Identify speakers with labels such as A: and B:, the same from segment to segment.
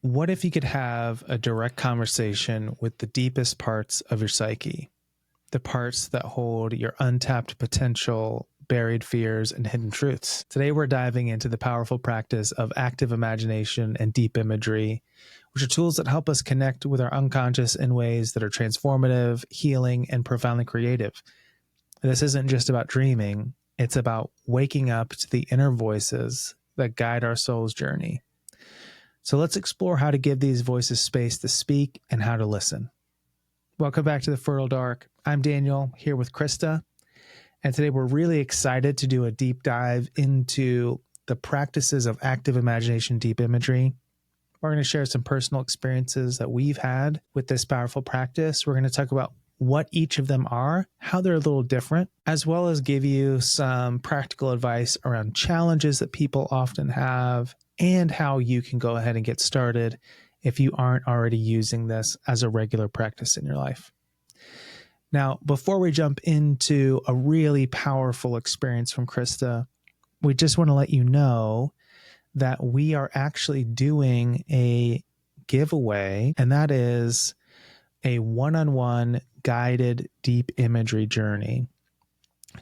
A: What if you could have a direct conversation with the deepest parts of your psyche, the parts that hold your untapped potential, buried fears, and hidden truths? Today, we're diving into the powerful practice of active imagination and deep imagery, which are tools that help us connect with our unconscious in ways that are transformative, healing, and profoundly creative. This isn't just about dreaming. It's about waking up to the inner voices that guide our soul's journey. So let's explore how to give these voices space to speak and how to listen. Welcome back to the Fertile Dark. I'm Daniel, here with Krista. And today we're really excited to do a deep dive into the practices of active imagination, deep imagery. We're going to share some personal experiences that we've had with this powerful practice. We're going to talk about what each of them are, how they're a little different, as well as give you some practical advice around challenges that people often have and how you can go ahead and get started if you aren't already using this as a regular practice in your life. Now, before we jump into a really powerful experience from Krista, we just want to let you know that we are actually doing a giveaway, and that is a one-on-one guided deep imagery journey.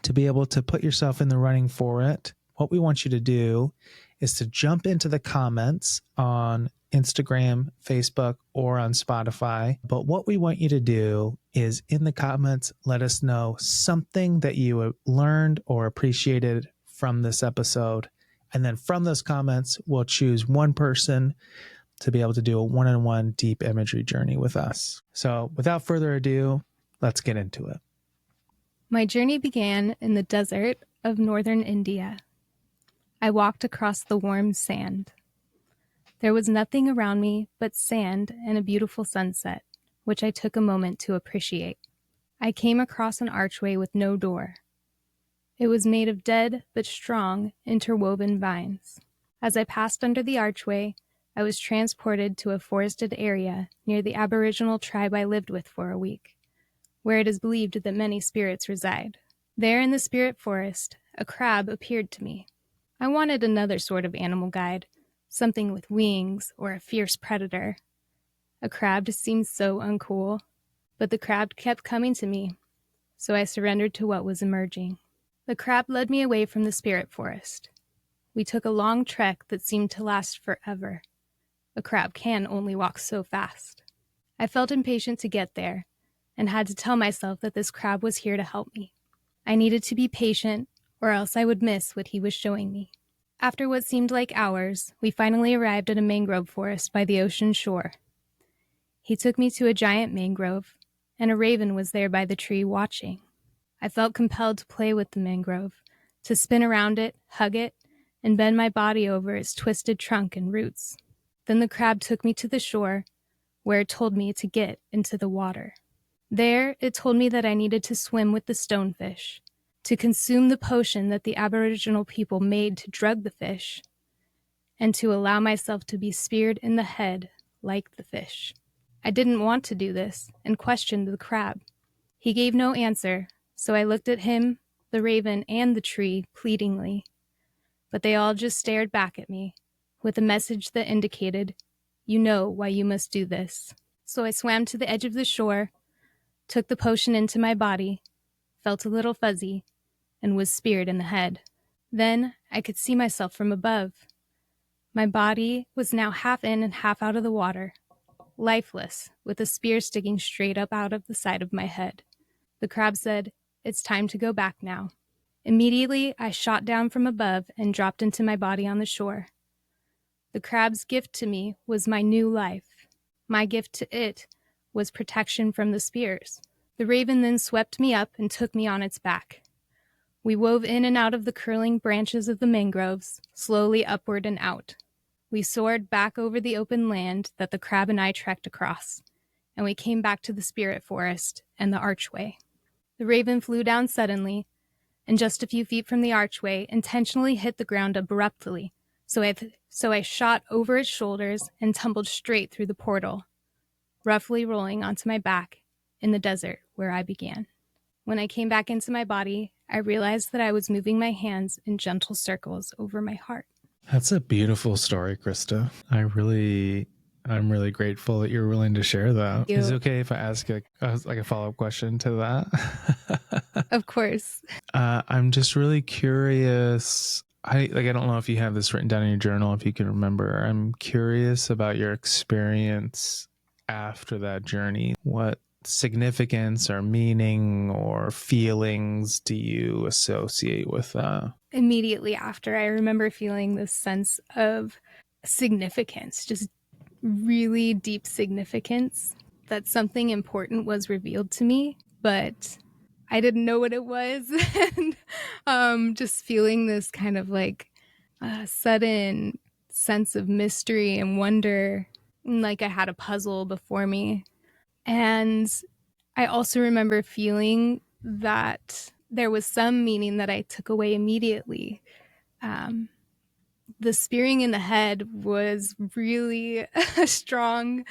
A: To be able to put yourself in the running for it, what we want you to do is to jump into the comments on Instagram, Facebook, or on Spotify. But what we want you to do is in the comments, let us know something that you learned or appreciated from this episode. And then from those comments, we'll choose one person to be able to do a one-on-one deep imagery journey with us. So without further ado, let's get into it.
B: My journey began in the desert of northern India. I walked across the warm sand. There was nothing around me but sand and a beautiful sunset, which I took a moment to appreciate. I came across an archway with no door. It was made of dead but strong interwoven vines. As I passed under the archway, I was transported to a forested area near the Aboriginal tribe I lived with for a week, where it is believed that many spirits reside. There in the spirit forest, a crab appeared to me. I wanted another sort of animal guide, something with wings or a fierce predator. A crab seemed so uncool, but the crab kept coming to me, so I surrendered to what was emerging. The crab led me away from the spirit forest. We took a long trek that seemed to last forever. A crab can only walk so fast. I felt impatient to get there, and had to tell myself that this crab was here to help me. I needed to be patient, or else I would miss what he was showing me. After what seemed like hours, we finally arrived at a mangrove forest by the ocean shore. He took me to a giant mangrove, and a raven was there by the tree watching. I felt compelled to play with the mangrove, to spin around it, hug it, and bend my body over its twisted trunk and roots. Then the crab took me to the shore, where it told me to get into the water. There, it told me that I needed to swim with the stonefish, to consume the potion that the Aboriginal people made to drug the fish, and to allow myself to be speared in the head like the fish. I didn't want to do this and questioned the crab. He gave no answer, so I looked at him, the raven, and the tree pleadingly. But they all just stared back at me, with a message that indicated, "You know why you must do this." So I swam to the edge of the shore, took the potion into my body, felt a little fuzzy, and was speared in the head. Then I could see myself from above. My body was now half in and half out of the water, lifeless, with a spear sticking straight up out of the side of my head. The crab said, "It's time to go back now." Immediately, I shot down from above and dropped into my body on the shore. The crab's gift to me was my new life. My gift to it was protection from the spears. The raven then swept me up and took me on its back. We wove in and out of the curling branches of the mangroves, slowly upward and out. We soared back over the open land that the crab and I trekked across, and we came back to the spirit forest and the archway. The raven flew down suddenly, and just a few feet from the archway, intentionally hit the ground abruptly, so I shot over its shoulders and tumbled straight through the portal, roughly rolling onto my back in the desert where I began. When I came back into my body, I realized that I was moving my hands in gentle circles over my heart.
A: That's a beautiful story, Krista. I really I'm really grateful that you're willing to share that.
B: You.
A: Is it okay if I ask like a follow-up question to that?
B: Of course.
A: I'm just really curious. I don't know if you have this written down in your journal, if you can remember. I'm curious about your experience after that journey. What significance or meaning or feelings do you associate with that?
B: Immediately after, I remember feeling this sense of significance, just really deep significance, that something important was revealed to me, but I didn't know what it was. And just feeling this kind of like sudden sense of mystery and wonder, like I had a puzzle before me. And I also remember feeling that there was some meaning that I took away immediately. Um, the spearing in the head was really a strong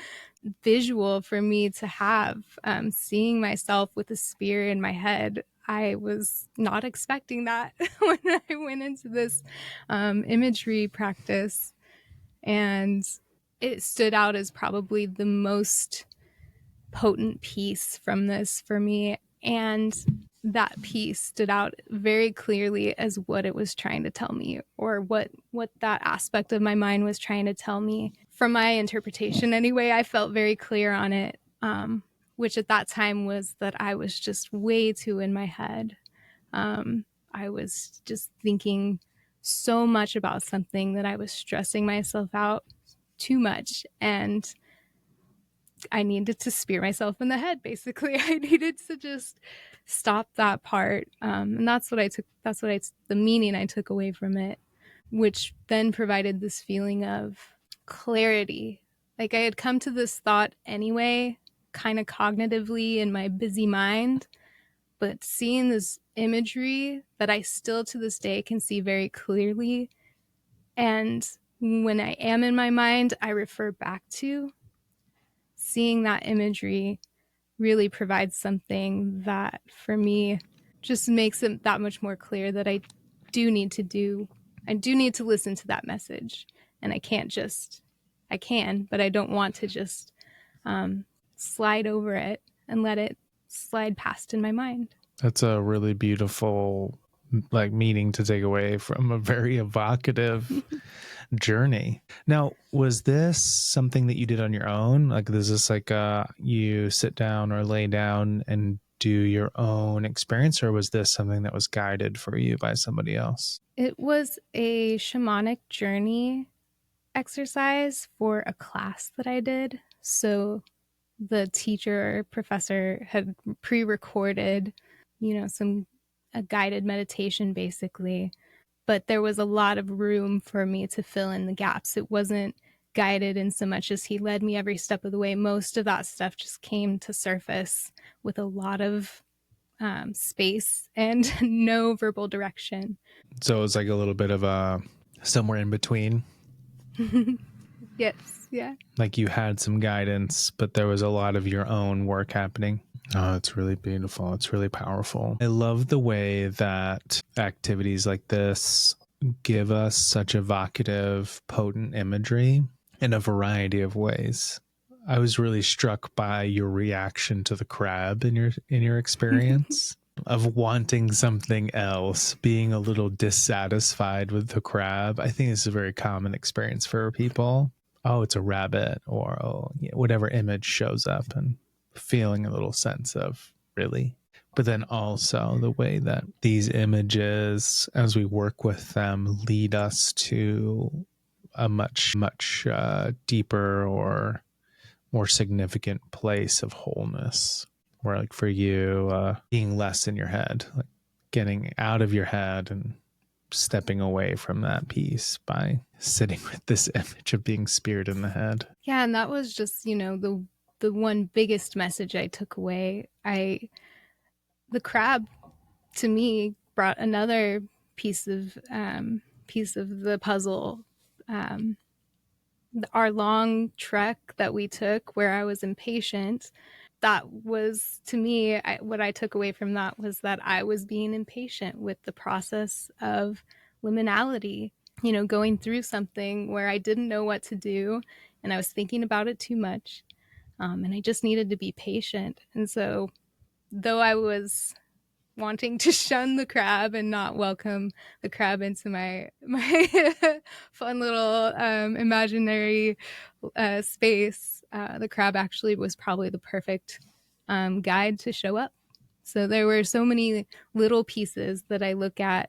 B: visual for me to have. Seeing myself with a spear in my head, I was not expecting that when I went into this imagery practice. And it stood out as probably the most potent piece from this for me. And that piece stood out very clearly as what it was trying to tell me, or what that aspect of my mind was trying to tell me. From my interpretation anyway, I felt very clear on it, which at that time was that I was just way too in my head. I was just thinking so much about something that I was stressing myself out too much, and I needed to spear myself in the head, basically. I needed to just stop that part. And that's what I took, the meaning I took away from it, which then provided this feeling of clarity. Like I had come to this thought anyway, kind of cognitively in my busy mind, but seeing this imagery that I still to this day can see very clearly. And when I am in my mind, I refer back to seeing that imagery really provides something that for me just makes it that much more clear that I do need to listen to that message. And I can, but I don't want to just slide over it and let it slide past in my mind.
A: That's a really beautiful meaning to take away from a very evocative journey. Now, was this something that you did on your own? Like, is this like you sit down or lay down and do your own experience, or was this something that was guided for you by somebody else?
B: It was a shamanic journey exercise for a class that I did. So the teacher or professor had pre-recorded, a guided meditation basically, but there was a lot of room for me to fill in the gaps. It wasn't guided in so much as he led me every step of the way. Most of that stuff just came to surface with a lot of space and no verbal direction.
A: So it was like a little bit of a somewhere in between.
B: Yes, yeah.
A: Like you had some guidance, but there was a lot of your own work happening. Oh, it's really beautiful. It's really powerful. I love the way that activities like this give us such evocative, potent imagery in a variety of ways. I was really struck by your reaction to the crab in your experience of wanting something else, being a little dissatisfied with the crab. I think it's a very common experience for people. Oh, it's a rabbit, or whatever image shows up, and feeling a little sense of really. But then also the way that these images, as we work with them, lead us to a much deeper or more significant place of wholeness, where like for you, being less in your head, like getting out of your head and stepping away from that piece by sitting with this image of being speared in the head.
B: Yeah, and that was just, the one biggest message I took away. The crab to me brought another piece of the puzzle. Our long trek that we took where I was impatient, that was to me, what I took away from that was that I was being impatient with the process of liminality, going through something where I didn't know what to do and I was thinking about it too much. And I just needed to be patient. And so, though I was wanting to shun the crab and not welcome the crab into my fun little imaginary space, the crab actually was probably the perfect guide to show up. So there were so many little pieces that I look at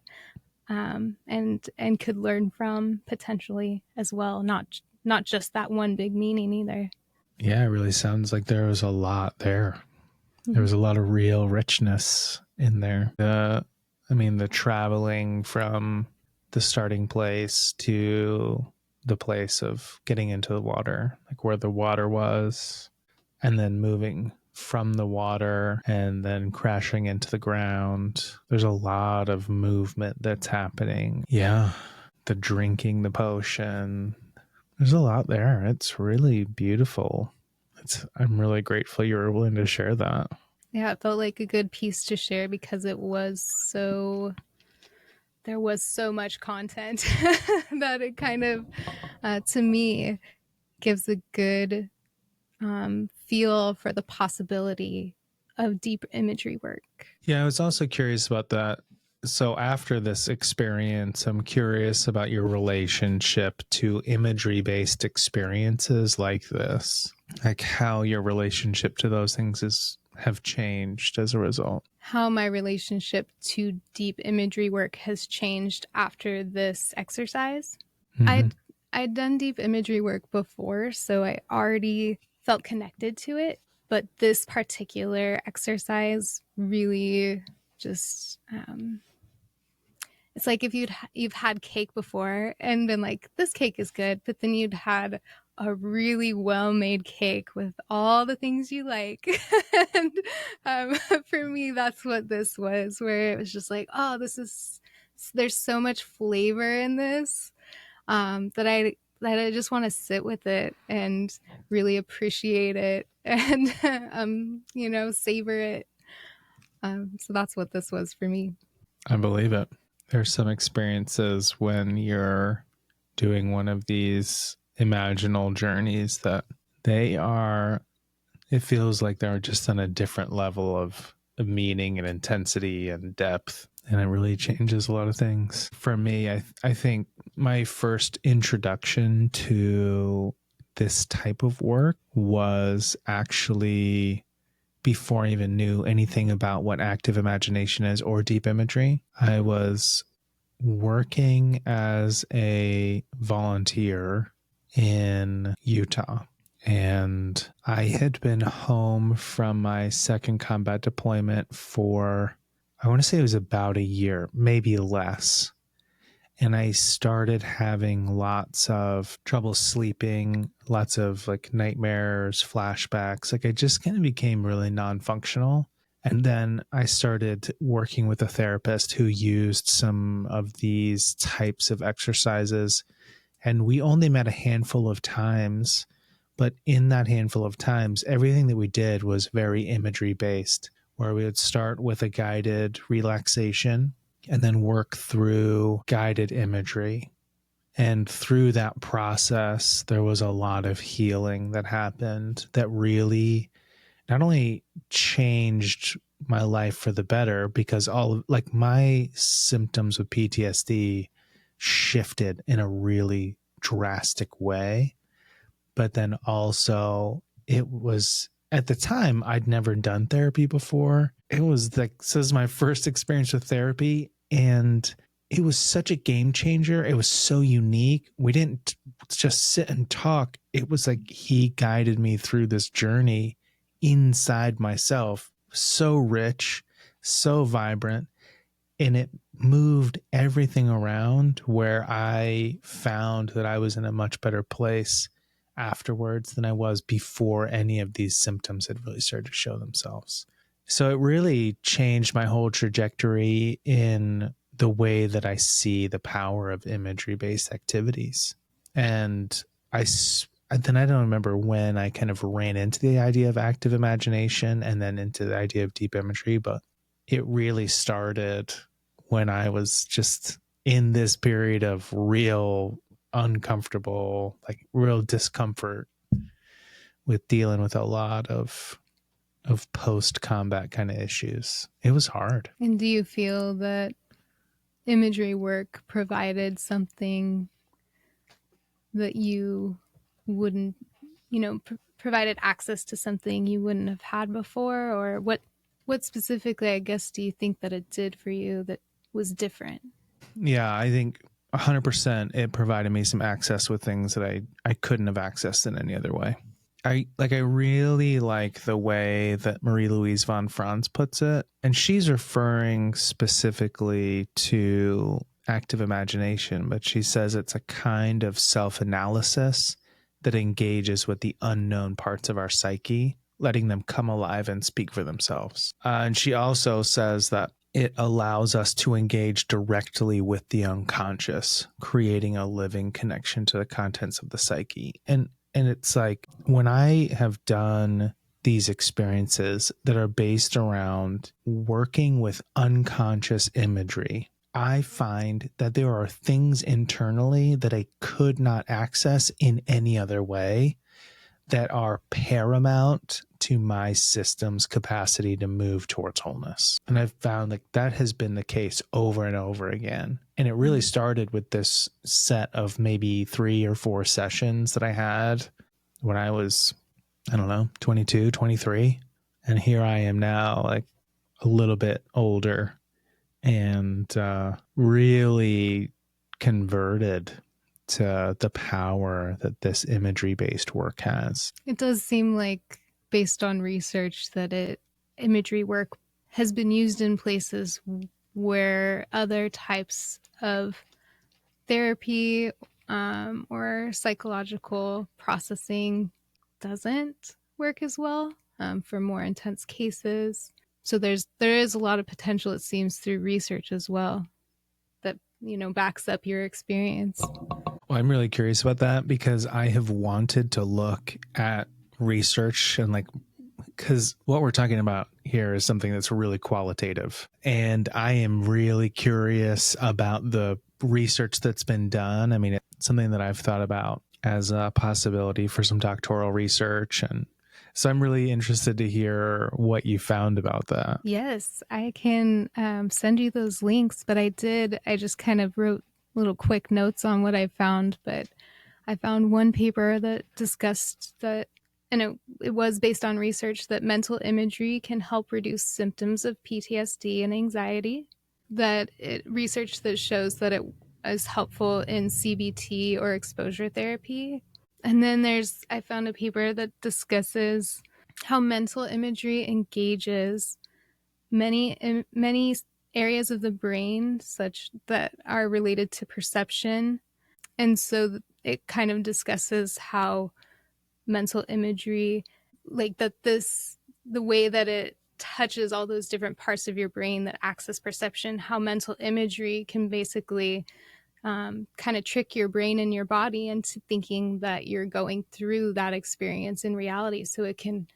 B: and could learn from potentially as well, not just that one big meaning either.
A: Yeah, it really sounds like there was a lot there. There was a lot of real richness in there. The traveling from the starting place to the place of getting into the water, like where the water was, and then moving from the water and then crashing into the ground. There's a lot of movement that's happening. Yeah. The drinking the potion. There's a lot there. It's really beautiful. I'm really grateful you were willing to share that.
B: Yeah, it felt like a good piece to share because there was so much content that it kind of, to me, gives a good feel for the possibility of deep imagery work.
A: Yeah, I was also curious about that. So after this experience, I'm curious about your relationship to imagery-based experiences like this, like how your relationship to those things have changed as a result.
B: How my relationship to deep imagery work has changed after this exercise. Mm-hmm. I'd done deep imagery work before, so I already felt connected to it. But this particular exercise really just, it's like if you've had cake before and been like, this cake is good, but then you'd had a really well-made cake with all the things you like. And for me, that's what this was, where it was just like, oh, there's so much flavor in this that I just want to sit with it and really appreciate it and, savor it. So that's what this was for me.
A: I believe it. There's some experiences when you're doing one of these imaginal journeys that it feels like they're just on a different level of meaning and intensity and depth. And it really changes a lot of things. For me, I think my first introduction to this type of work was actually before I even knew anything about what active imagination is or deep imagery. I was working as a volunteer in Utah. And I had been home from my second combat deployment for, I want to say it was about a year, maybe less. And I started having lots of trouble sleeping, lots of like nightmares, flashbacks. Like I just kind of became really non-functional. And then I started working with a therapist who used some of these types of exercises. And we only met a handful of times. But in that handful of times, everything that we did was very imagery based, where we would start with a guided relaxation and then work through guided imagery. And through that process, there was a lot of healing that happened that really not only changed my life for the better, because my symptoms of PTSD shifted in a really drastic way. But then also it was, at the time, I'd never done therapy before. It was like, this is my first experience with therapy. And it was such a game changer. It was so unique. We didn't just sit and talk. It was like he guided me through this journey inside myself. So rich, so vibrant. And it moved everything around where I found that I was in a much better place afterwards than I was before any of these symptoms had really started to show themselves. So it really changed my whole trajectory in the way that I see the power of imagery-based activities. And then I don't remember when I kind of ran into the idea of active imagination and then into the idea of deep imagery, but it really started when I was just in this period of real uncomfortable, like real discomfort with dealing with a lot of post-combat kind of issues. It was hard.
B: And do you feel that imagery work provided something that you wouldn't, provided access to something you wouldn't have had before? Or what specifically, I guess, do you think that it did for you that was different?
A: Yeah, I think 100% it provided me some access with things that I couldn't have accessed in any other way. I really like the way that Marie-Louise von Franz puts it, and she's referring specifically to active imagination, but she says it's a kind of self-analysis that engages with the unknown parts of our psyche, letting them come alive and speak for themselves. And she also says that it allows us to engage directly with the unconscious, creating a living connection to the contents of the psyche. And it's like when I have done these experiences that are based around working with unconscious imagery, I find that there are things internally that I could not access in any other way that are paramount to my system's capacity to move towards wholeness. And I've found like that has been the case over and over again. And it really started with this set of maybe 3 or 4 sessions that I had when I was, 22, 23. And here I am now, like a little bit older and really converted to the power that this imagery-based work has.
B: It does seem like, based on research, that imagery work has been used in places where other types of therapy or psychological processing doesn't work as well for more intense cases. So there is a lot of potential, it seems, through research as well that backs up your experience.
A: Well, I'm really curious about that because I have wanted to look at research and because what we're talking about here is something that's really qualitative. And I am really curious about the research that's been done. I mean, it's something that I've thought about as a possibility for some doctoral research. And so I'm really interested to hear what you found about that.
B: Yes, I can send you those links, but I just kind of wrote little quick notes on what I found, but I found one paper that discussed that, and it was based on research, that mental imagery can help reduce symptoms of PTSD and anxiety, that research that shows that it is helpful in CBT or exposure therapy. And then I found a paper that discusses how mental imagery engages many areas of the brain such that are related to perception. And so it kind of discusses how mental imagery, the way that it touches all those different parts of your brain that access perception, how mental imagery can basically kind of trick your brain and your body into thinking that you're going through that experience in reality. So it can,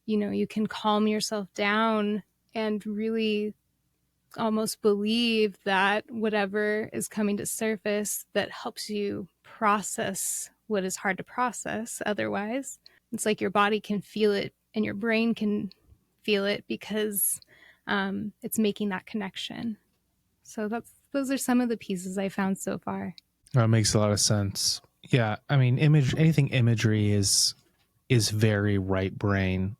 B: you can calm yourself down and really almost believe that whatever is coming to surface that helps you process what is hard to process otherwise. It's like your body can feel it and your brain can feel it because it's making that connection. So those are some of the pieces I found so far.
A: That makes a lot of sense. Yeah, I mean, anything imagery is very right brain.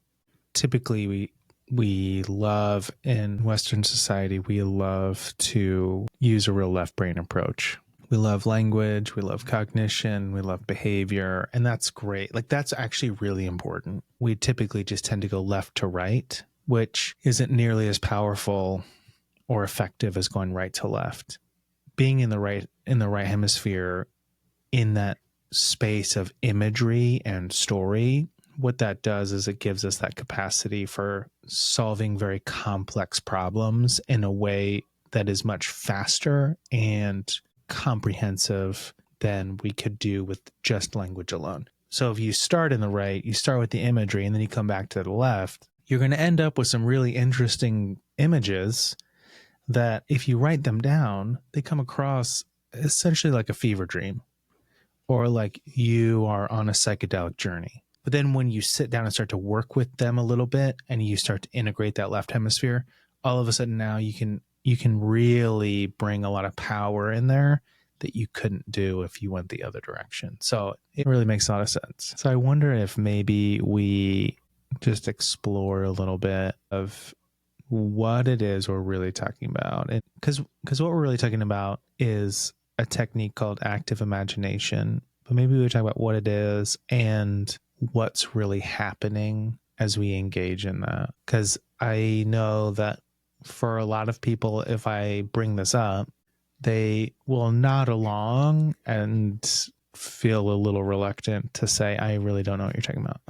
A: Typically, we love in Western society, we love to use a real left brain approach. We love language, we love cognition, we love behavior, and that's great. Like that's actually really important. We typically just tend to go left to right, which isn't nearly as powerful or effective as going right to left. Being in the right hemisphere, in that space of imagery and story, what that does is it gives us that capacity for solving very complex problems in a way that is much faster and comprehensive than we could do with just language alone. So if you start in the right, you start with the imagery, and then you come back to the left, you're going to end up with some really interesting images that if you write them down, they come across essentially like a fever dream. or like you are on a psychedelic journey. But then when you sit down and start to work with them a little bit and you start to integrate that left hemisphere, all of a sudden now you can really bring a lot of power in there that you couldn't do if you went the other direction. So it really makes a lot of sense. So I wonder if maybe we just explore a little bit of what it is we're really talking about. And because what we're really talking about is a technique called active imagination, but maybe we talk about what it is and what's really happening as we engage in that. Because I know that for a lot of people, if I bring this up, they will nod along and feel a little reluctant to say, I really don't know what you're talking about,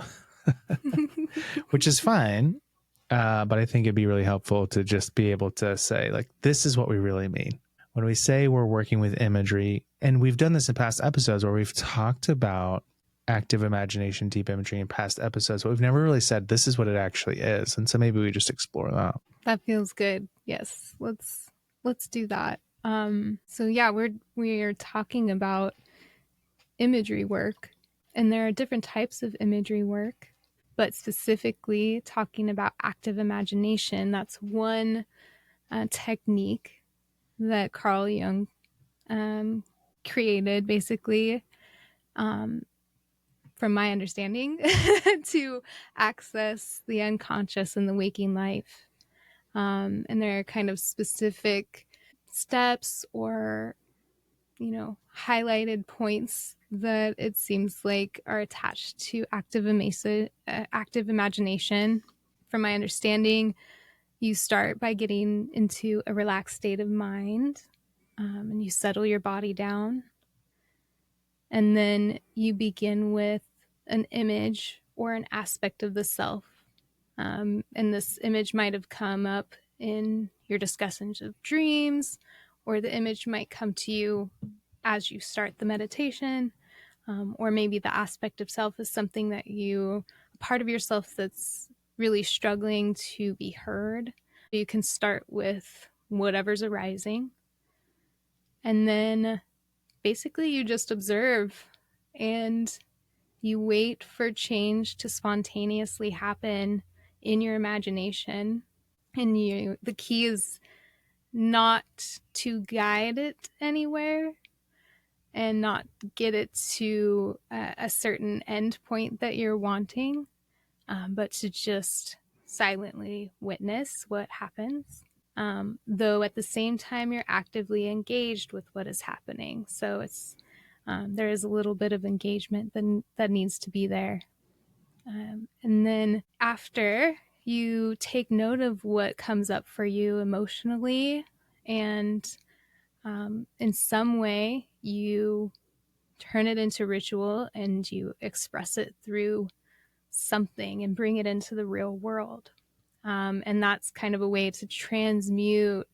A: which is fine. But I think it'd be really helpful to just be able to say, like, this is what we really mean. When we say we're working with imagery, and we've done this in past episodes where we've talked about active imagination, deep imagery in past episodes, but we've never really said this is what it actually is. And so maybe we just explore that.
B: That feels good. Yes, let's do that. So yeah, we're talking about imagery work, and there are different types of imagery work, but specifically talking about active imagination. That's one technique that Carl Jung created, basically, from my understanding, to access the unconscious in the waking life. And there are kind of specific steps or, highlighted points that it seems like are attached to active imagination. From my understanding, you start by getting into a relaxed state of mind, and you settle your body down. And then you begin with an image or an aspect of the self. And this image might have come up in your discussions of dreams, or the image might come to you as you start the meditation, or maybe the aspect of self is something that a part of yourself that's really struggling to be heard. You can start with whatever's arising, and then basically you just observe and you wait for change to spontaneously happen in your imagination. And the key is not to guide it anywhere and not get it to a certain end point that you're wanting, but to just silently witness what happens. Though at the same time, you're actively engaged with what is happening. So there is a little bit of engagement that needs to be there. And then after, you take note of what comes up for you emotionally, and in some way you turn it into ritual and you express it through something and bring it into the real world. And that's kind of a way to transmute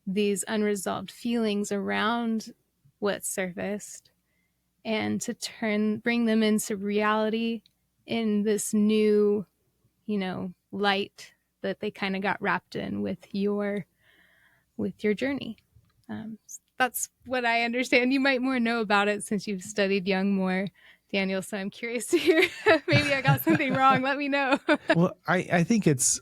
B: these unresolved feelings around what surfaced and to bring them into reality in this new, light that they kind of got wrapped in with your journey. That's what I understand. You might more know about it since you've studied Jung more, Daniel. So I'm curious to hear. Maybe I got something wrong. Let me know.
A: Well, I think it's,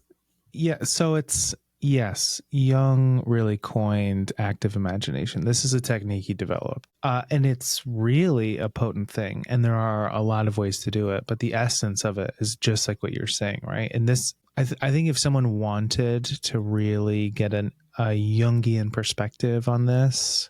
A: yeah. So it's, yes, Jung really coined active imagination. This is a technique he developed. And it's really a potent thing. And there are a lot of ways to do it. But the essence of it is just like what you're saying, right? And this, I think if someone wanted to really get a Jungian perspective on this,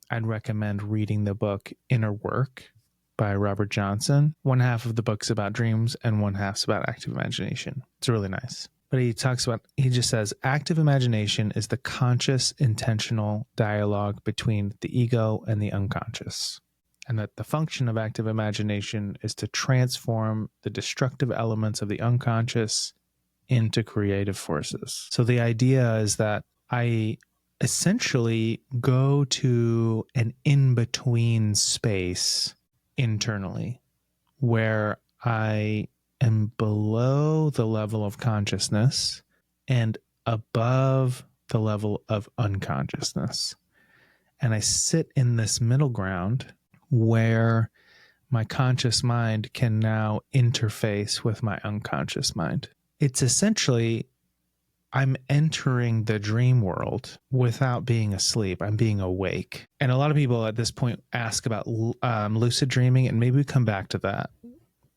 A: I'd recommend reading the book Inner Work by Robert Johnson. One half of the book's about dreams and one half's about active imagination. It's really nice. But he just says, active imagination is the conscious, intentional dialogue between the ego and the unconscious. And that the function of active imagination is to transform the destructive elements of the unconscious into creative forces. So the idea is that I essentially go to an in-between space internally where I am below the level of consciousness and above the level of unconsciousness. And I sit in this middle ground where my conscious mind can now interface with my unconscious mind. It's essentially, I'm entering the dream world without being asleep. I'm being awake. And a lot of people at this point ask about lucid dreaming, and maybe we come back to that.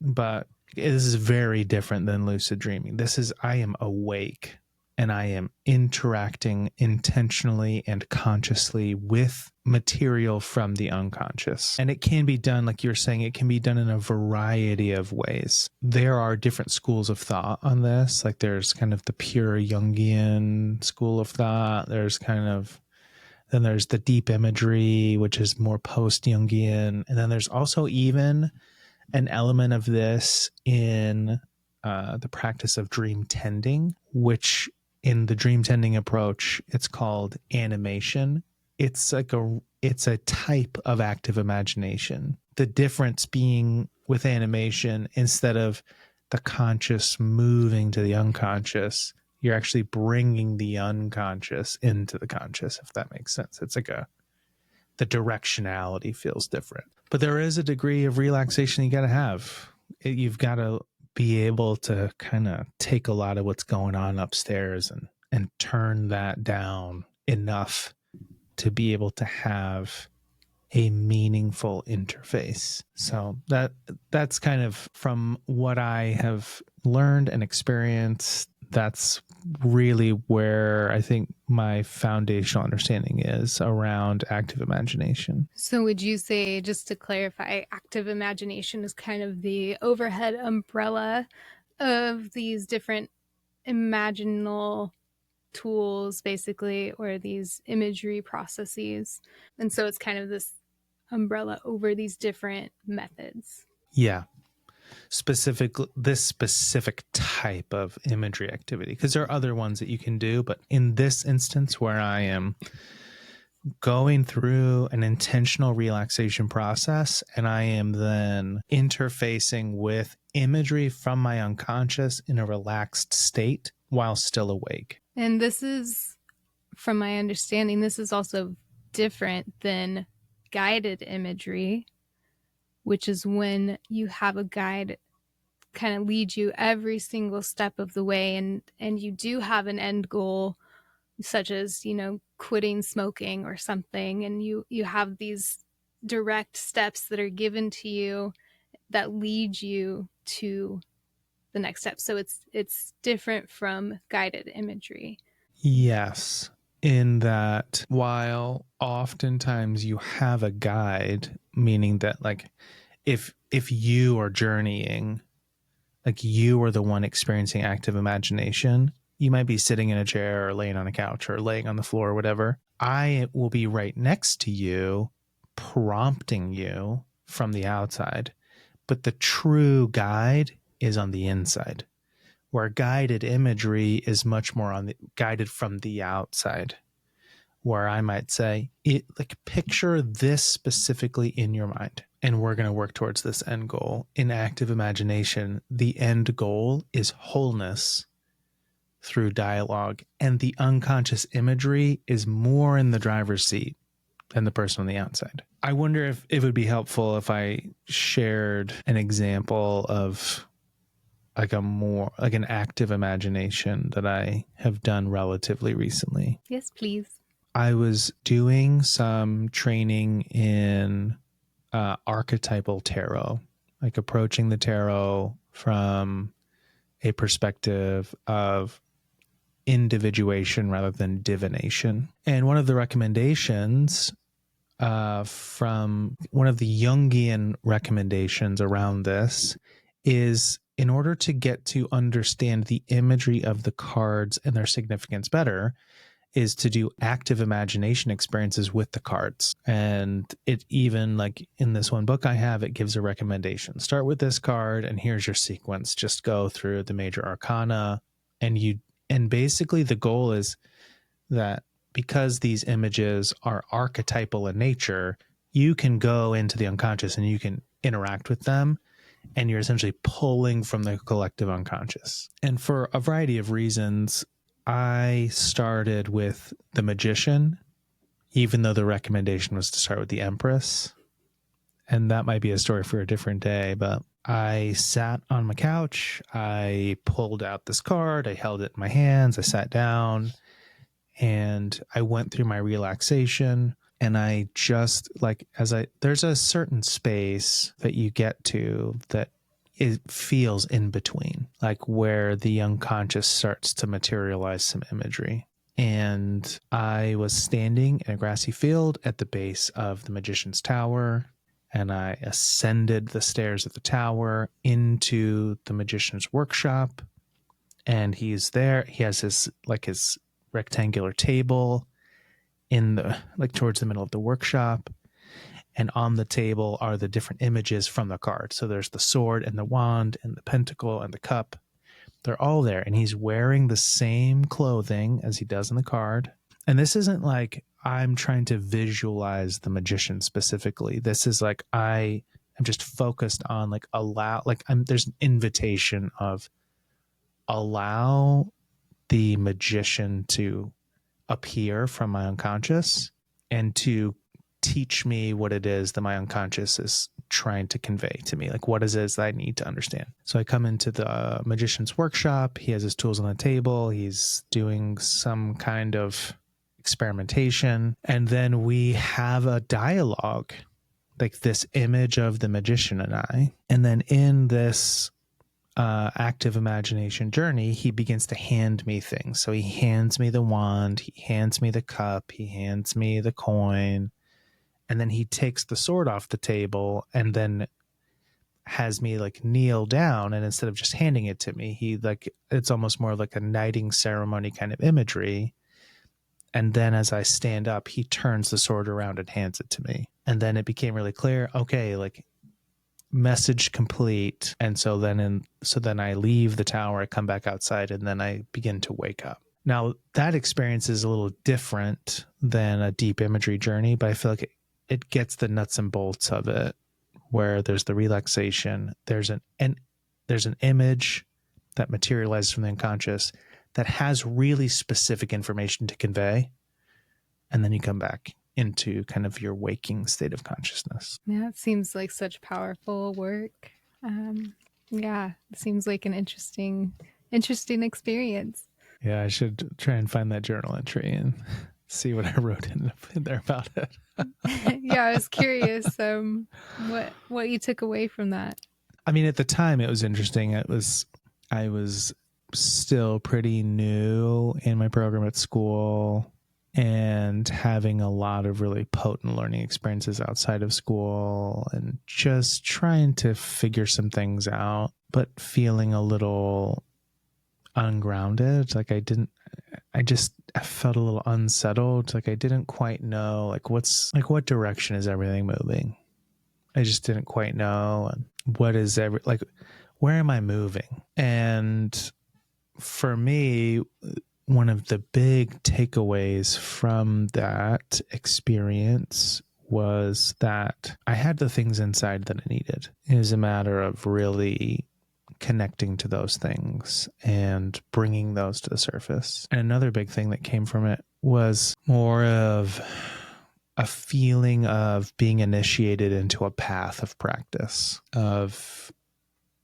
A: But this is very different than lucid dreaming. This is, I am awake and I am interacting intentionally and consciously with material from the unconscious. And it can be done, like you were saying, it can be done in a variety of ways. There are different schools of thought on this. Like there's kind of the pure Jungian school of thought. There's then there's the deep imagery, which is more post-Jungian. And then there's also even an element of this in the practice of dream tending, which in the dream tending approach, it's called animation. It's a type of active imagination. The difference being with animation, instead of the conscious moving to the unconscious, you're actually bringing the unconscious into the conscious, if that makes sense. It's like the directionality feels different. But there is a degree of relaxation you got to have. You've got to be able to kind of take a lot of what's going on upstairs and turn that down enough to be able to have a meaningful interface. So that's kind of from what I have learned and experienced. That's really where I think my foundational understanding is around active imagination.
B: So would you say, just to clarify, active imagination is kind of the overhead umbrella of these different imaginal tools, basically, or these imagery processes? And so it's kind of this umbrella over these different methods.
A: Yeah. This specific type of imagery activity, because there are other ones that you can do, but in this instance where I am going through an intentional relaxation process and I am then interfacing with imagery from my unconscious in a relaxed state while still awake.
B: And this is, from my understanding, this is also different than guided imagery, which is when you have a guide kind of lead you every single step of the way, and you do have an end goal, such as, quitting smoking or something, and you have these direct steps that are given to you that lead you to the next step. So it's different from guided imagery.
A: Yes, in that while oftentimes you have a guide, meaning that like if you are journeying, like you are the one experiencing active imagination, you might be sitting in a chair or laying on a couch or laying on the floor or whatever. I will be right next to you, prompting you from the outside. But the true guide is on the inside, where guided imagery is much more guided from the outside, where I might say, picture this specifically in your mind, and we're going to work towards this end goal. In active imagination, the end goal is wholeness through dialogue, and the unconscious imagery is more in the driver's seat than the person on the outside. I wonder if it would be helpful if I shared an example of like an active imagination that I have done relatively recently.
B: Yes, please.
A: I was doing some training in archetypal tarot, like approaching the tarot from a perspective of individuation rather than divination. And one of the recommendations from one of the Jungian recommendations around this is, in order to get to understand the imagery of the cards and their significance better, is to do active imagination experiences with the cards. And it even, like in this one book I have, it gives a recommendation. Start with this card and here's your sequence. Just go through the major arcana, and basically the goal is that because these images are archetypal in nature, you can go into the unconscious and you can interact with them, and you're essentially pulling from the collective unconscious. And for a variety of reasons, I started with the Magician, even though the recommendation was to start with the Empress. And that might be a story for a different day, but I sat on my couch. I pulled out this card. I held it in my hands. I sat down and I went through my relaxation. And I just there's a certain space that you get to that it feels in between, like where the unconscious starts to materialize some imagery. And I was standing in a grassy field at the base of the Magician's Tower, and I ascended the stairs of the tower into the Magician's workshop. And he's there. He has his rectangular table in the towards the middle of the workshop, and on the table are the different images from the card. So there's the sword and the wand and the pentacle and the cup. They're all there, and he's wearing the same clothing as he does in the card. And this isn't like I'm trying to visualize the magician specifically. This is like I am just focused on there's an invitation of allow the magician to appear from my unconscious and to teach me what it is that my unconscious is trying to convey to me. Like, what is it that I need to understand? So I come into the magician's workshop. He has his tools on the table. He's doing some kind of experimentation. And then we have a dialogue, like this image of the magician and I. And then in this active imagination journey, he begins to hand me things. So he hands me the wand, he hands me the cup, he hands me the coin, and then he takes the sword off the table and then has me kneel down. And instead of just handing it to me, it's almost more like a knighting ceremony kind of imagery. And then as I stand up, he turns the sword around and hands it to me. And then it became really clear, okay, message complete. And so then I leave the tower, I come back outside, and then I begin to wake up. Now that experience is a little different than a deep imagery journey, but I feel like it gets the nuts and bolts of it, where there's the relaxation, there's an image that materializes from the unconscious that has really specific information to convey, and then you come back into kind of your waking state of consciousness.
B: Yeah, it seems like such powerful work. Yeah, it seems like an interesting experience.
A: Yeah, I should try and find that journal entry and see what I wrote in there about it.
B: Yeah, I was curious what you took away from that.
A: I mean, at the time it was interesting. I was still pretty new in my program at school and having a lot of really potent learning experiences outside of school and just trying to figure some things out, but feeling a little ungrounded. I felt a little unsettled. I didn't quite know what direction is everything moving. I just didn't quite know. And where am I moving? And for me, one of the big takeaways from that experience was that I had the things inside that I needed. It was a matter of really connecting to those things and bringing those to the surface. And another big thing that came from it was more of a feeling of being initiated into a path of practice, of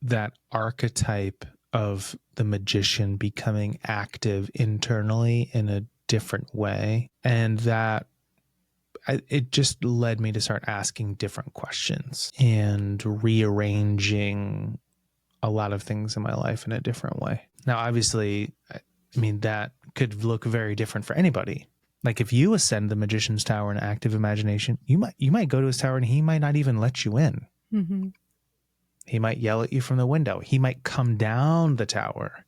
A: that archetype of the magician becoming active internally in a different way. And that it just led me to start asking different questions and rearranging a lot of things in my life in a different way. Now, obviously, I mean, that could look very different for anybody. Like if you ascend the Magician's Tower in active imagination, you might go to his tower and he might not even let you in.
B: Mm-hmm.
A: He might yell at you from the window. He might come down the tower.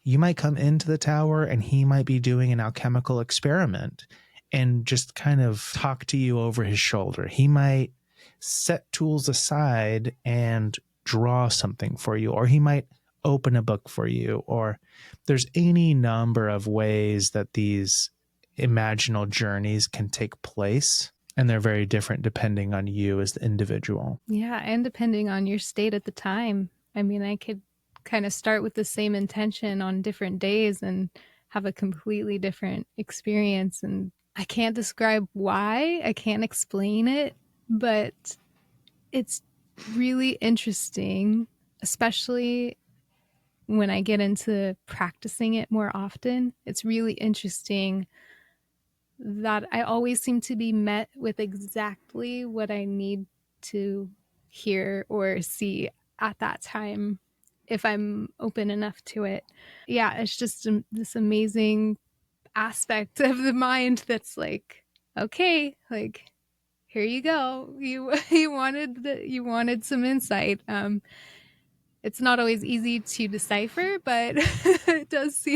A: You might come into the tower and he might be doing an alchemical experiment and just kind of talk to you over his shoulder. He might set tools aside and draw something for you, or he might open a book for you, or there's any number of ways that these imaginal journeys can take place. And they're very different depending on you as the individual.
B: Yeah, and depending on your state at the time. I mean, I could kind of start with the same intention on different days and have a completely different experience. And I can't describe why, I can't explain it, but It's really interesting, especially when I get into practicing it more often. It's really interesting that I always seem to be met with exactly what I need to hear or see at that time if I'm open enough to it. Yeah, it's just this amazing aspect of the mind that's like, okay, like here you go. You wanted some insight. It's not always easy to decipher, but it does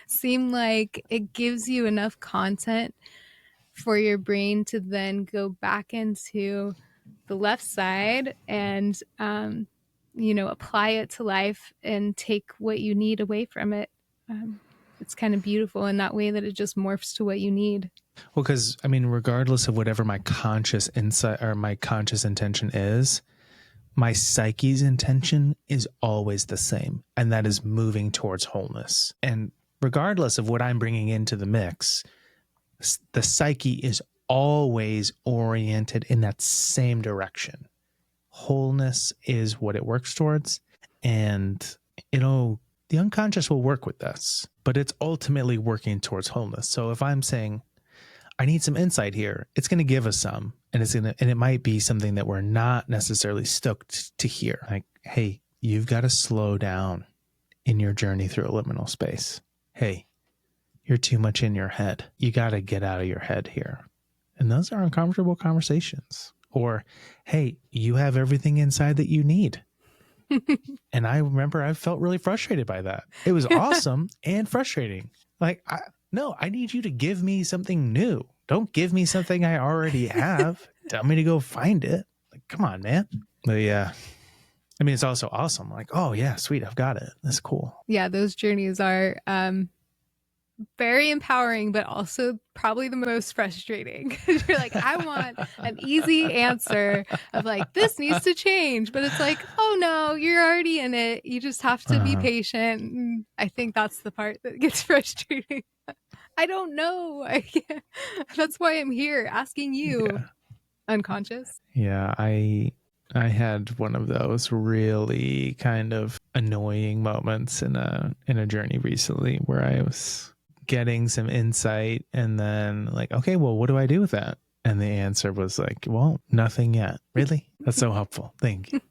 B: seem like it gives you enough content for your brain to then go back into the left side and apply it to life and take what you need away from it. It's kind of beautiful in that way that it just morphs to what you need.
A: Well, because I mean, regardless of whatever my conscious insight or my conscious intention is, my psyche's intention is always the same, and that is moving towards wholeness. And regardless of what I'm bringing into the mix, the psyche is always oriented in that same direction. Wholeness is what it works towards, and the unconscious will work with this, but it's ultimately working towards wholeness. So if I'm saying, I need some insight here, it's going to give us some, and it might be something that we're not necessarily stoked to hear. Like, hey, you've got to slow down in your journey through a liminal space. Hey, you're too much in your head. You got to get out of your head here. And those are uncomfortable conversations. Or, hey, you have everything inside that you need. And I remember I felt really frustrated by that. It was awesome and frustrating. Like, I need you to give me something new. Don't give me something I already have. Tell me to go find it. Like, come on, man. But yeah, I mean, it's also awesome. Like, oh yeah, sweet. I've got it. That's cool.
B: Yeah. Those journeys are, very empowering, but also probably the most frustrating. You're like, I want an easy answer of like, this needs to change. But it's like, oh no, you're already in it. You just have to be patient. And I think that's the part that gets frustrating. I don't know. That's why I'm here asking you, unconscious.
A: Yeah, I had one of those really kind of annoying moments in a journey recently where I was getting some insight and then like, okay, well, what do I do with that? And the answer was like, well, nothing yet. Really? That's so helpful. Thank you.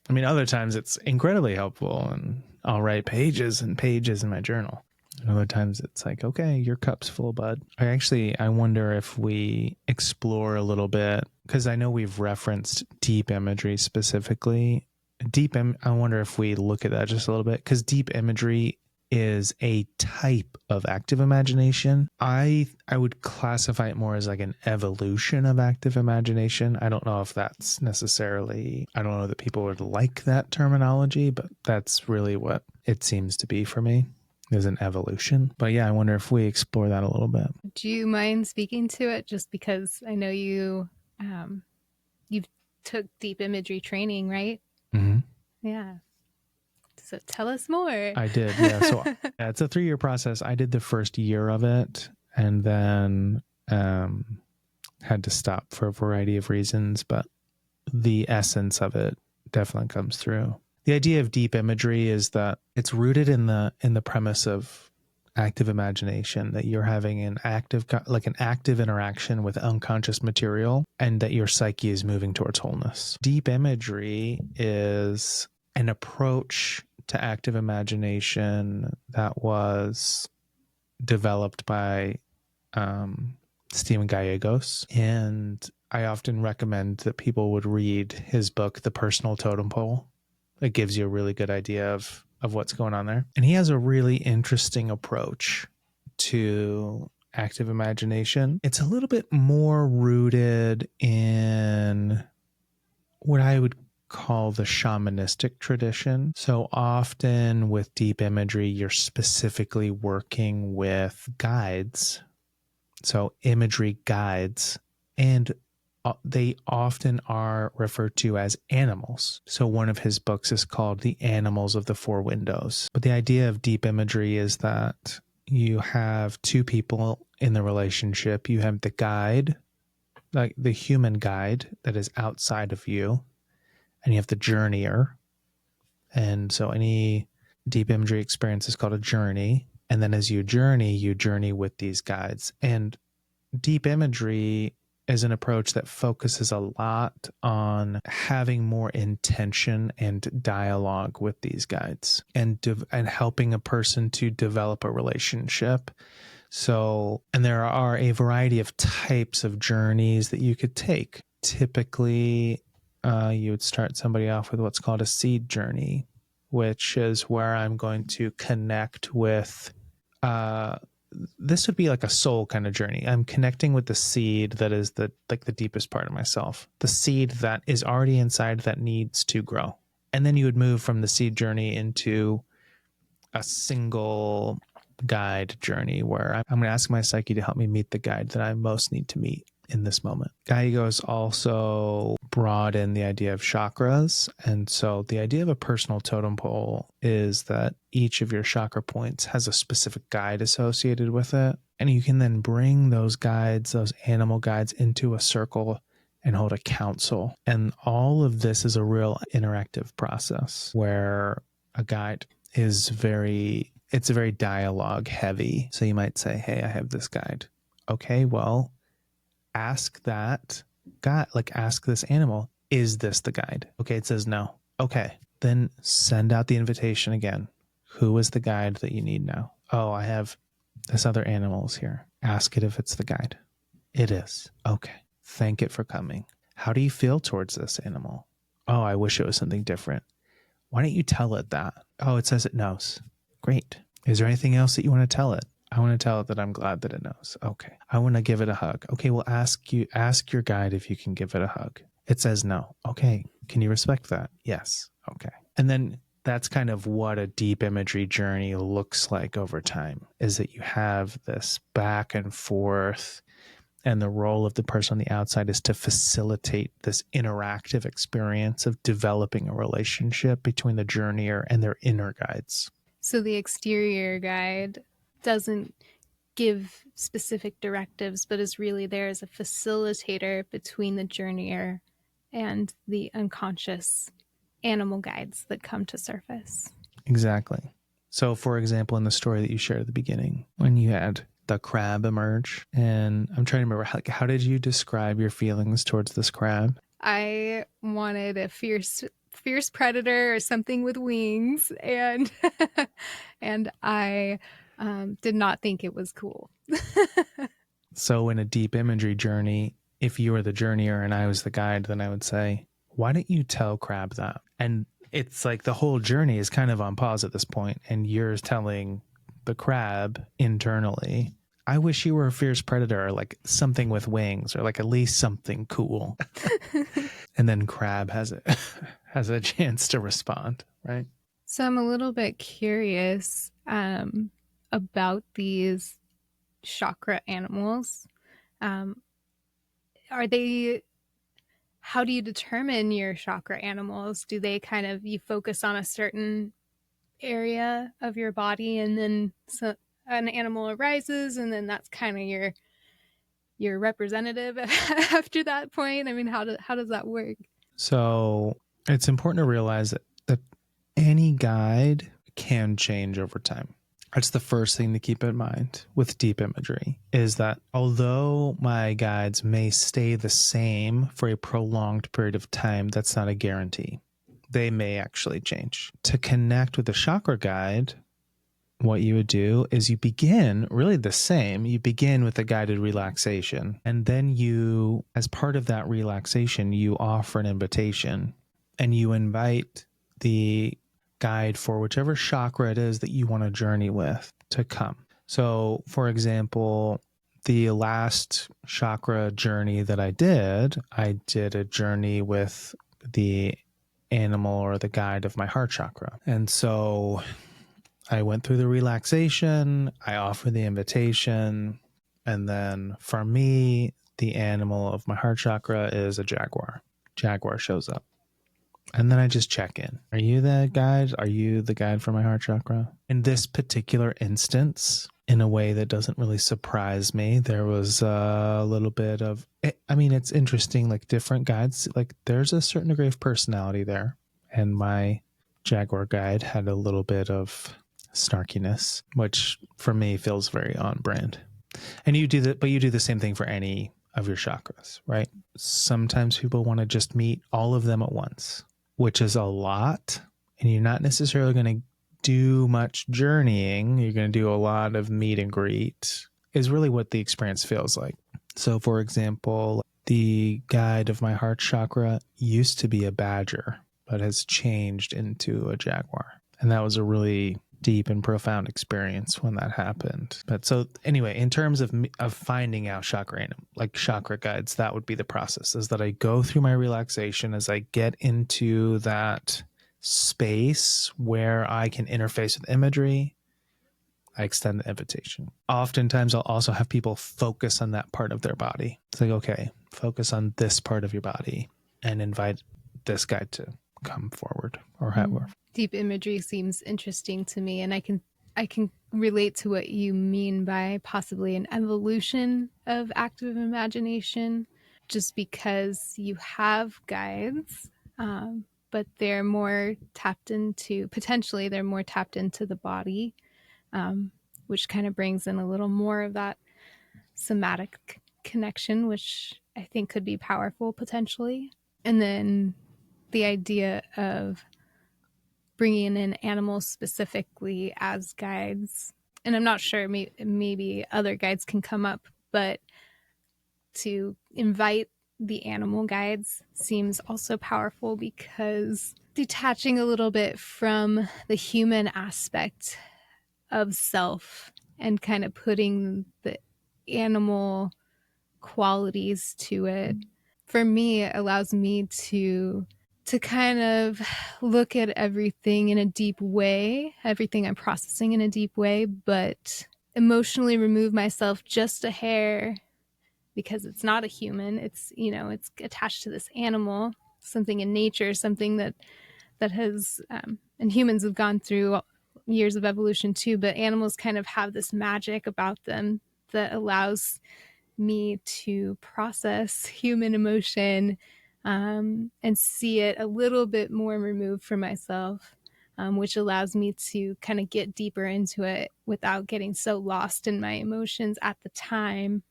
A: I mean, other times it's incredibly helpful and I'll write pages and pages in my journal. And other times it's like, okay, your cup's full, bud. I wonder if we explore a little bit, because I know we've referenced deep imagery specifically. I wonder if we look at that just a little bit, because deep imagery is a type of active imagination. I would classify it more as like an evolution of active imagination. I don't know if that's necessarily, I don't know that people would like that terminology, but that's really what it seems to be for me, is an evolution. But yeah, I wonder if we explore that a little bit.
B: Do you mind speaking to it? Just because I know you've took deep imagery training, right?
A: Mm-hmm.
B: Yeah. So tell us more.
A: I did. Yeah. So yeah, it's a 3-year process. I did the first year of it and then had to stop for a variety of reasons, but the essence of it definitely comes through. The idea of deep imagery is that it's rooted in the premise of active imagination, that you're having an active interaction with unconscious material and that your psyche is moving towards wholeness. Deep imagery is an approach to active imagination that was developed by Stephen Gallegos. And I often recommend that people would read his book, The Personal Totem Pole. It gives you a really good idea of what's going on there. And he has a really interesting approach to active imagination. It's a little bit more rooted in what I would call the shamanistic tradition. So often with deep imagery, you're specifically working with guides. So imagery guides, and they often are referred to as animals. So one of his books is called The Animals of the Four Windows. But the idea of deep imagery is that you have two people in the relationship. You have the guide, like the human guide that is outside of you. and you have the journeyer. And so any deep imagery experience is called a journey. And then as you journey with these guides. And deep imagery is an approach that focuses a lot on having more intention and dialogue with these guides and helping a person to develop a relationship. So, and there are a variety of types of journeys that you could take. Typically, you would start somebody off with what's called a seed journey, which is where I'm going to connect with, this would be like a soul kind of journey. I'm connecting with the seed that is the deepest part of myself, the seed that is already inside that needs to grow. And then you would move from the seed journey into a single guide journey where I'm going to ask my psyche to help me meet the guide that I most need to meet in this moment. Gallegos also brought in the idea of chakras. And so the idea of a personal totem pole is that each of your chakra points has a specific guide associated with it. And you can then bring those guides, those animal guides, into a circle and hold a council. And all of this is a real interactive process where a guide is it's very dialogue heavy. So you might say, hey, I have this guide. Okay, well, ask that guide, ask this animal, is this the guide? Okay, it says no. Okay, then send out the invitation again. Who is the guide that you need now? Oh, I have this other animal's here. Ask it if it's the guide. It is. Okay, thank it for coming. How do you feel towards this animal? Oh, I wish it was something different. Why don't you tell it that? Oh, it says it knows. Great. Is there anything else that you want to tell it? I want to tell it that I'm glad that it knows. Okay. I want to give it a hug. Okay, well, ask your guide if you can give it a hug. It says no. Okay. Can you respect that? Yes. Okay. And then that's kind of what a deep imagery journey looks like over time, is that you have this back and forth, and the role of the person on the outside is to facilitate this interactive experience of developing a relationship between the journeyer and their inner guides.
B: So the exterior guide doesn't give specific directives, but is really there as a facilitator between the journeyer and the unconscious animal guides that come to surface.
A: Exactly. So, for example, in the story that you shared at the beginning, when you had the crab emerge, and I'm trying to remember, how did you describe your feelings towards this crab?
B: I wanted a fierce predator or something with wings, and and I did not think it was cool.
A: So in a deep imagery journey, if you were the journeyer and I was the guide, then I would say, why don't you tell crab that? And it's like the whole journey is kind of on pause at this point, and you're telling the crab internally, I wish you were a fierce predator, or like something with wings, or like at least something cool. And then crab has a chance to respond, right?
B: So I'm a little bit curious about these chakra animals. How do you determine your chakra animals? Do they kind of, you focus on a certain area of your body, and then an animal arises, and then that's kind of your representative after that point? I mean, how does that work?
A: So it's important to realize that any guide can change over time. That's the first thing to keep in mind with deep imagery, is that although my guides may stay the same for a prolonged period of time, that's not a guarantee. They may actually change. To connect with a chakra guide, what you would do is you begin really the same. You begin with a guided relaxation, and then you, as part of that relaxation, you offer an invitation, and you invite the guide for whichever chakra it is that you want to journey with to come. So, for example, the last chakra journey that I did a journey with the animal or the guide of my heart chakra. And so I went through the relaxation, I offered the invitation, and then for me, the animal of my heart chakra is a jaguar. Jaguar shows up. And then I just check in. Are you the guide? Are you the guide for my heart chakra? In this particular instance, in a way that doesn't really surprise me. There was a little bit of, I mean, it's interesting, like different guides, like there's a certain degree of personality there. And my Jaguar guide had a little bit of snarkiness, which for me feels very on brand. And you do that, but you do the same thing for any of your chakras, right? Sometimes people want to just meet all of them at once, which is a lot. And you're not necessarily going to do much journeying. You're going to do a lot of meet and greet, is really what the experience feels like. So, for example, the guide of my heart chakra used to be a badger, but has changed into a jaguar. And that was a really deep and profound experience when that happened. But so anyway, in terms of finding out chakra, like chakra guides, that would be the process, is that I go through my relaxation as I get into that space where I can interface with imagery. I extend the invitation. Oftentimes I'll also have people focus on that part of their body. It's like, okay, focus on this part of your body and invite this guide to come forward or however.
B: Deep imagery seems interesting to me, and I can relate to what you mean by possibly an evolution of active imagination, just because you have guides, but they're more tapped into, potentially they're more tapped into the body, which kind of brings in a little more of that somatic connection, which I think could be powerful potentially. And then the idea of bringing in animals specifically as guides. And I'm not sure, maybe other guides can come up, but to invite the animal guides seems also powerful, because detaching a little bit from the human aspect of self and kind of putting the animal qualities to it, for me, it allows me to kind of look at everything in a deep way, everything I'm processing in a deep way, but emotionally remove myself just a hair, because it's not a human. It's, it's attached to this animal, something in nature, something that has, and humans have gone through years of evolution too, but animals kind of have this magic about them that allows me to process human emotion, and see it a little bit more removed from myself, which allows me to kind of get deeper into it without getting so lost in my emotions at the time.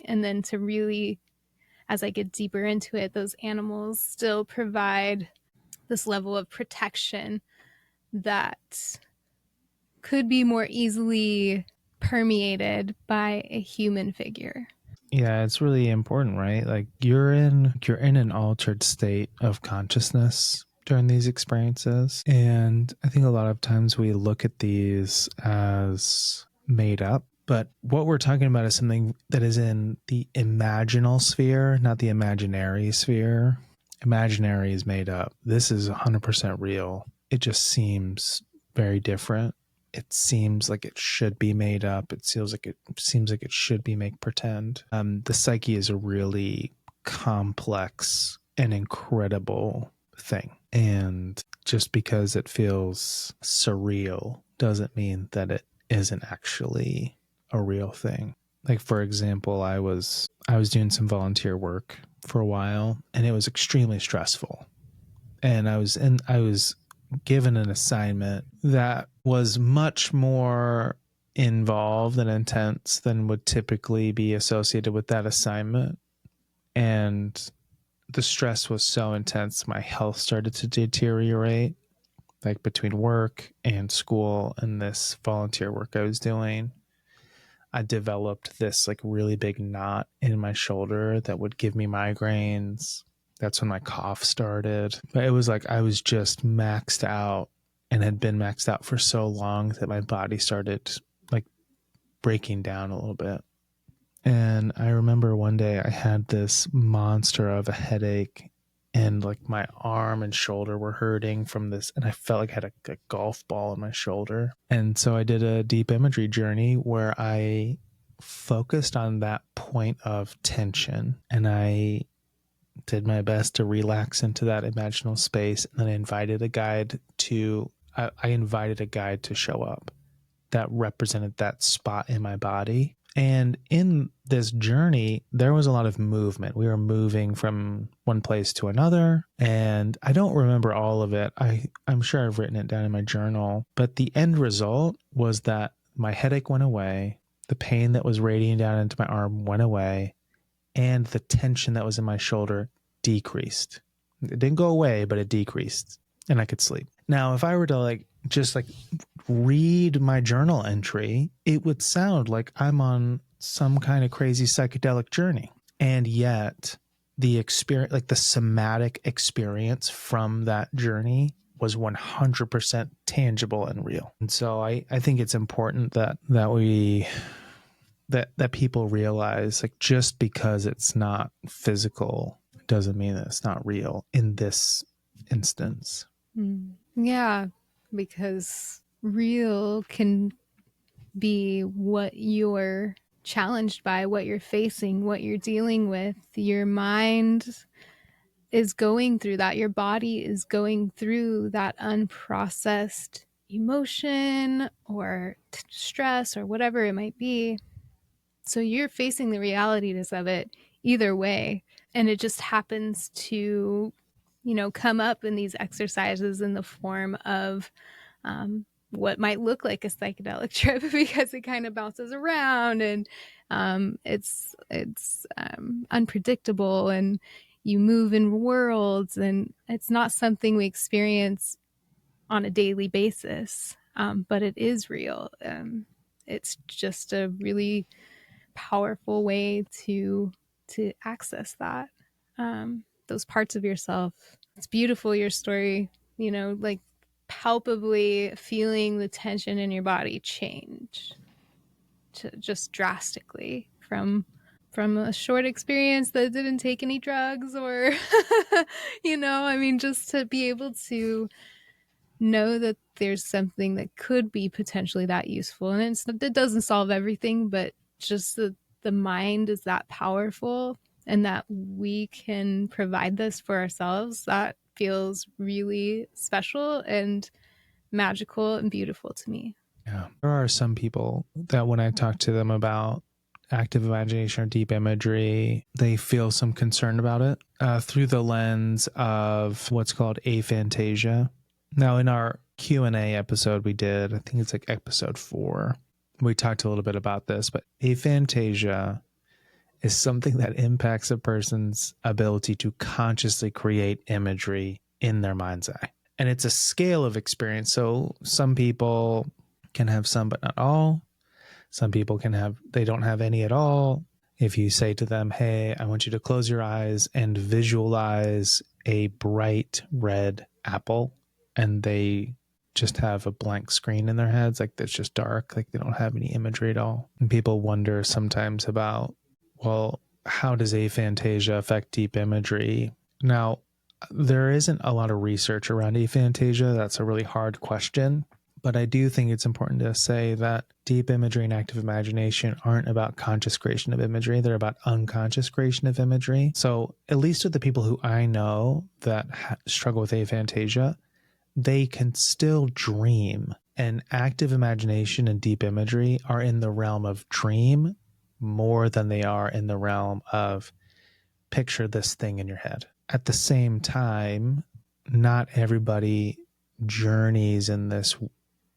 B: And then to really, as I get deeper into it, those animals still provide this level of protection that could be more easily permeated by a human figure.
A: Yeah, it's really important, right? Like you're in an altered state of consciousness during these experiences. And I think a lot of times we look at these as made up, but what we're talking about is something that is in the imaginal sphere, not the imaginary sphere. Imaginary is made up. This is 100% real. It just seems very different. It seems like it should be made up. It seems like it should be make pretend. The psyche is a really complex and incredible thing. And just because it feels surreal doesn't mean that it isn't actually a real thing. Like, for example, I was doing some volunteer work for a while, and it was extremely stressful. And I was given an assignment that was much more involved and intense than would typically be associated with that assignment. And the stress was so intense, my health started to deteriorate, like between work and school and this volunteer work I was doing. I developed this like really big knot in my shoulder that would give me migraines. That's when my cough started. But it was like I was just maxed out and had been maxed out for so long that my body started like breaking down a little bit. And I remember one day I had this monster of a headache, and like my arm and shoulder were hurting from this, and I felt like I had a golf ball in my shoulder. And so I did a deep imagery journey where I focused on that point of tension, and I did my best to relax into that imaginal space. And then I invited a guide to show up, that represented that spot in my body. And in this journey, there was a lot of movement. We were moving from one place to another, and I don't remember all of it. I'm sure I've written it down in my journal, but the end result was that my headache went away, the pain that was radiating down into my arm went away, and the tension that was in my shoulder decreased. It didn't go away, but it decreased, and I could sleep. Now, if I were to just read my journal entry, it would sound like I'm on some kind of crazy psychedelic journey. And yet the experience, like the somatic experience from that journey, was 100% tangible and real. And so I think it's important that people realize, like, just because it's not physical doesn't mean that it's not real in this instance.
B: Yeah, because real can be what you're challenged by, what you're facing, what you're dealing with. Your mind is going through that. Your body is going through that unprocessed emotion or stress or whatever it might be. So you're facing the realities of it either way. And it just happens to, come up in these exercises in the form of what might look like a psychedelic trip, because it kind of bounces around and it's unpredictable, and you move in worlds, and it's not something we experience on a daily basis, but it is real. It's just a really powerful way to access that, those parts of yourself. It's beautiful, your story, like palpably feeling the tension in your body change to just drastically from a short experience that didn't take any drugs or just to be able to know that there's something that could be potentially that useful. And it doesn't solve everything, but just the mind is that powerful, and that we can provide this for ourselves. That feels really special and magical and beautiful to me.
A: Yeah. There are some people that when I talk to them about active imagination or deep imagery, they feel some concern about it through the lens of what's called aphantasia. Now, in our Q&A episode we did, I think it's like episode 4, we talked a little bit about this, but aphantasia is something that impacts a person's ability to consciously create imagery in their mind's eye. And it's a scale of experience. So some people can have some, but not all. Some people they don't have any at all. If you say to them, hey, I want you to close your eyes and visualize a bright red apple, and they just have a blank screen in their heads, like that's just dark, like they don't have any imagery at all. And people wonder sometimes about, well, how does aphantasia affect deep imagery? Now, there isn't a lot of research around aphantasia. That's a really hard question. But I do think it's important to say that deep imagery and active imagination aren't about conscious creation of imagery. They're about unconscious creation of imagery. So at least with the people who I know that struggle with aphantasia, they can still dream. And active imagination and deep imagery are in the realm of dream more than they are in the realm of picture this thing in your head. At the same time, not everybody journeys in this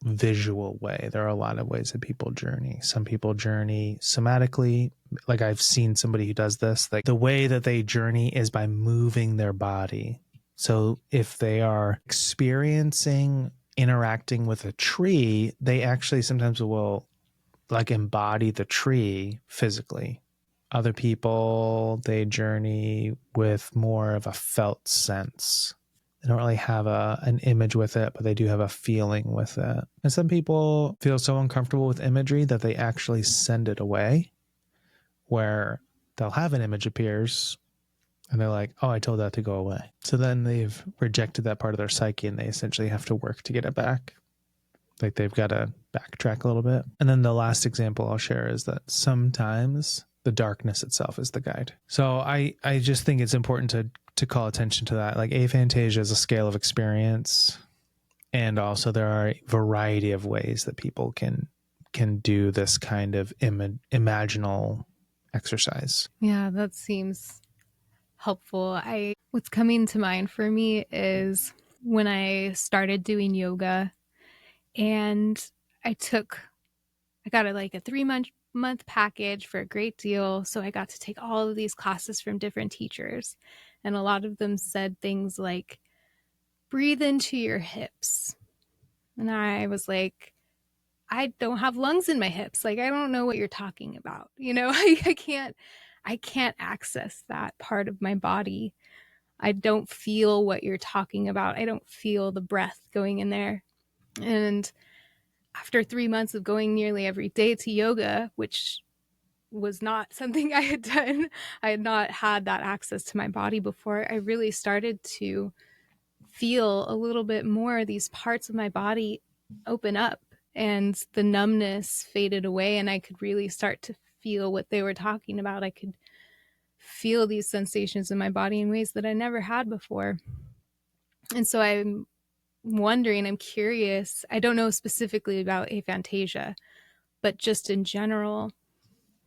A: visual way. There are a lot of ways that people journey. Some people journey somatically. Like I've seen somebody who does this. Like the way that they journey is by moving their body. So if they are interacting with a tree, they actually sometimes will like embody the tree physically. Other people, they journey with more of a felt sense. They don't really have an image with it, but they do have a feeling with it. And some people feel so uncomfortable with imagery that they actually send it away, where they'll have an image appears and they're like, oh, I told that to go away. So then they've rejected that part of their psyche and they essentially have to work to get it back. Like they've got to backtrack a little bit. And then the last example I'll share is that sometimes the darkness itself is the guide. So I just think it's important to call attention to that. Like aphantasia is a scale of experience. And also there are a variety of ways that people can can do this kind of imaginal exercise.
B: Yeah, that seems helpful. What's coming to mind for me is when I started doing yoga, and I got a 3-month package for a great deal. So I got to take all of these classes from different teachers. And a lot of them said things like, breathe into your hips. And I was like, I don't have lungs in my hips. Like, I don't know what you're talking about. I can't access that part of my body. I don't feel what you're talking about. I don't feel the breath going in there. And after 3 months of going nearly every day to yoga, which was not something I had done, I had not had that access to my body before, I really started to feel a little bit more these parts of my body open up, and the numbness faded away, and I could really start to feel what they were talking about. I could feel these sensations in my body in ways that I never had before. And so I'm curious, I don't know specifically about aphantasia, but just in general,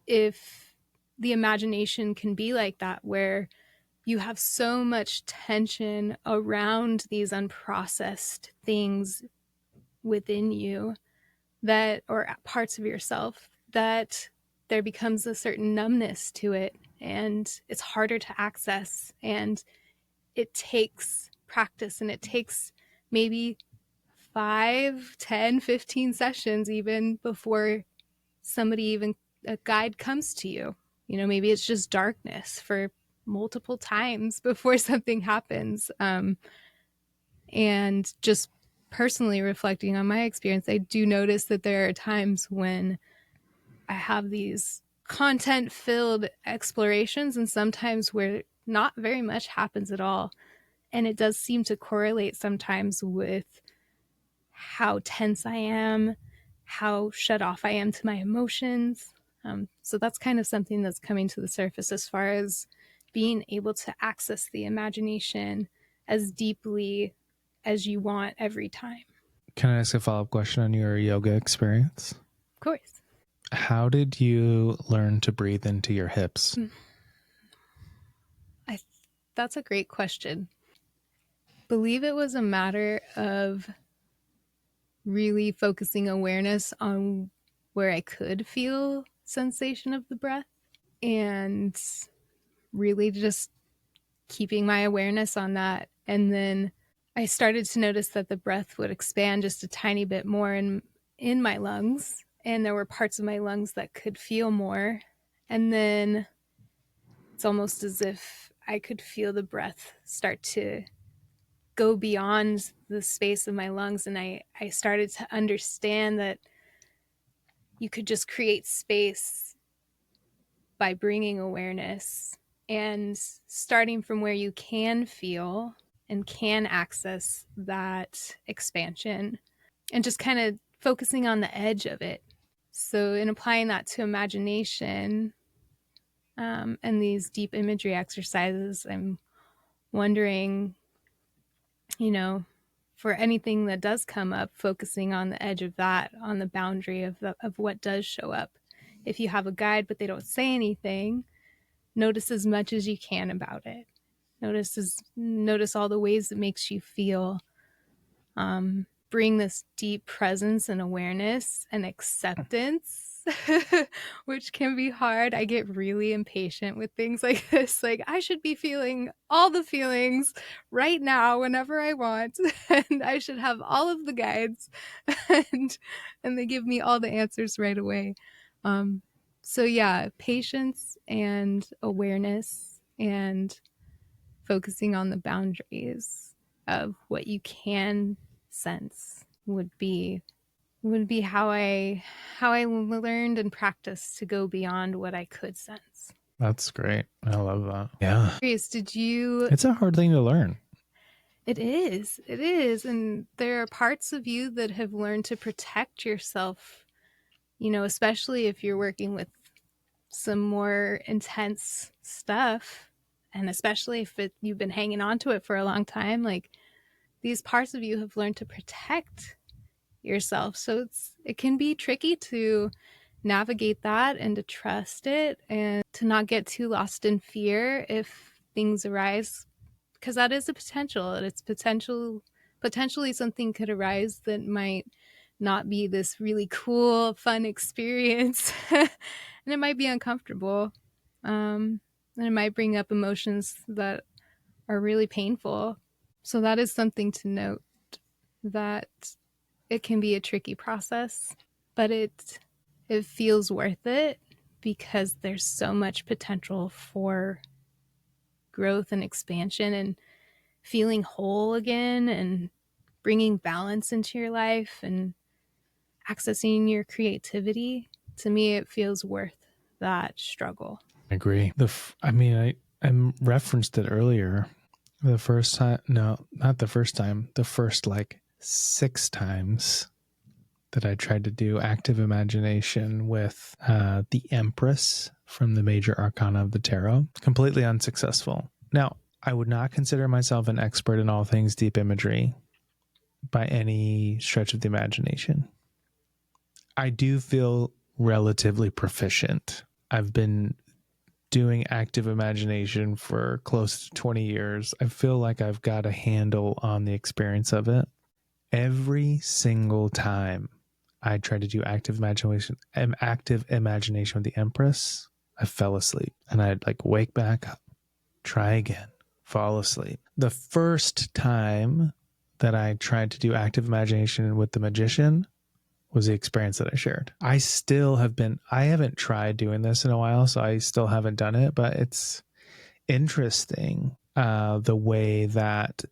B: if the imagination can be like that, where you have so much tension around these unprocessed things within you, that, or parts of yourself, that there becomes a certain numbness to it, and it's harder to access, and it takes practice, and it takes maybe 5, 10, 15 sessions even before a guide comes to you. Maybe it's just darkness for multiple times before something happens. And just personally reflecting on my experience, I do notice that there are times when I have these content filled explorations, and sometimes where not very much happens at all. And it does seem to correlate sometimes with how tense I am, how shut off I am to my emotions. So that's kind of something that's coming to the surface as far as being able to access the imagination as deeply as you want every time.
A: Can I ask a follow-up question on your yoga experience?
B: Of course.
A: How did you learn to breathe into your hips?
B: That's a great question. I believe it was a matter of really focusing awareness on where I could feel sensation of the breath, and really just keeping my awareness on that. And then I started to notice that the breath would expand just a tiny bit more in my lungs, and there were parts of my lungs that could feel more. And then it's almost as if I could feel the breath start to go beyond the space of my lungs, and I started to understand that you could just create space by bringing awareness and starting from where you can feel and can access that expansion, and just kind of focusing on the edge of it. So in applying that to imagination, and these deep imagery exercises, I'm wondering, for anything that does come up, focusing on the edge of that, on the boundary of what does show up. If you have a guide but they don't say anything, notice as much as you can about it. Notice all the ways it makes you feel. Bring this deep presence and awareness and acceptance, which can be hard. I get really impatient with things like this. Like, I should be feeling all the feelings right now whenever I want, and I should have all of the guides, and they give me all the answers right away. So yeah, patience and awareness, and focusing on the boundaries of what you can sense would be how I learned and practiced to go beyond what I could sense.
A: That's great. I love that. Yeah.
B: Did you?
A: It's a hard thing to learn.
B: It is. It is. And there are parts of you that have learned to protect yourself, especially if you're working with some more intense stuff, and especially if you've been hanging on to it for a long time. Like, these parts of you have learned to protect yourself. So it can be tricky to navigate that and to trust it and to not get too lost in fear if things arise, because that is a potential, and it's potentially something could arise that might not be this really cool, fun experience. And it might be uncomfortable. And it might bring up emotions that are really painful. So that is something to note, that it can be a tricky process, but it feels worth it because there's so much potential for growth and expansion and feeling whole again and bringing balance into your life and accessing your creativity. To me, it feels worth that struggle.
A: I agree. I referenced it earlier. The first time, no, not the first time, the first like 6 times that I tried to do active imagination with the Empress from the Major Arcana of the Tarot, completely unsuccessful. Now, I would not consider myself an expert in all things deep imagery by any stretch of the imagination. I do feel relatively proficient. I've been doing active imagination for close to 20 years. I feel like I've got a handle on the experience of it. Every single time I tried to do active imagination with the Empress, I fell asleep, and I'd like wake back up, try again, fall asleep. The first time that I tried to do active imagination with the Magician was the experience that I shared. I haven't tried doing this in a while, so I still haven't done it, but it's interesting the way that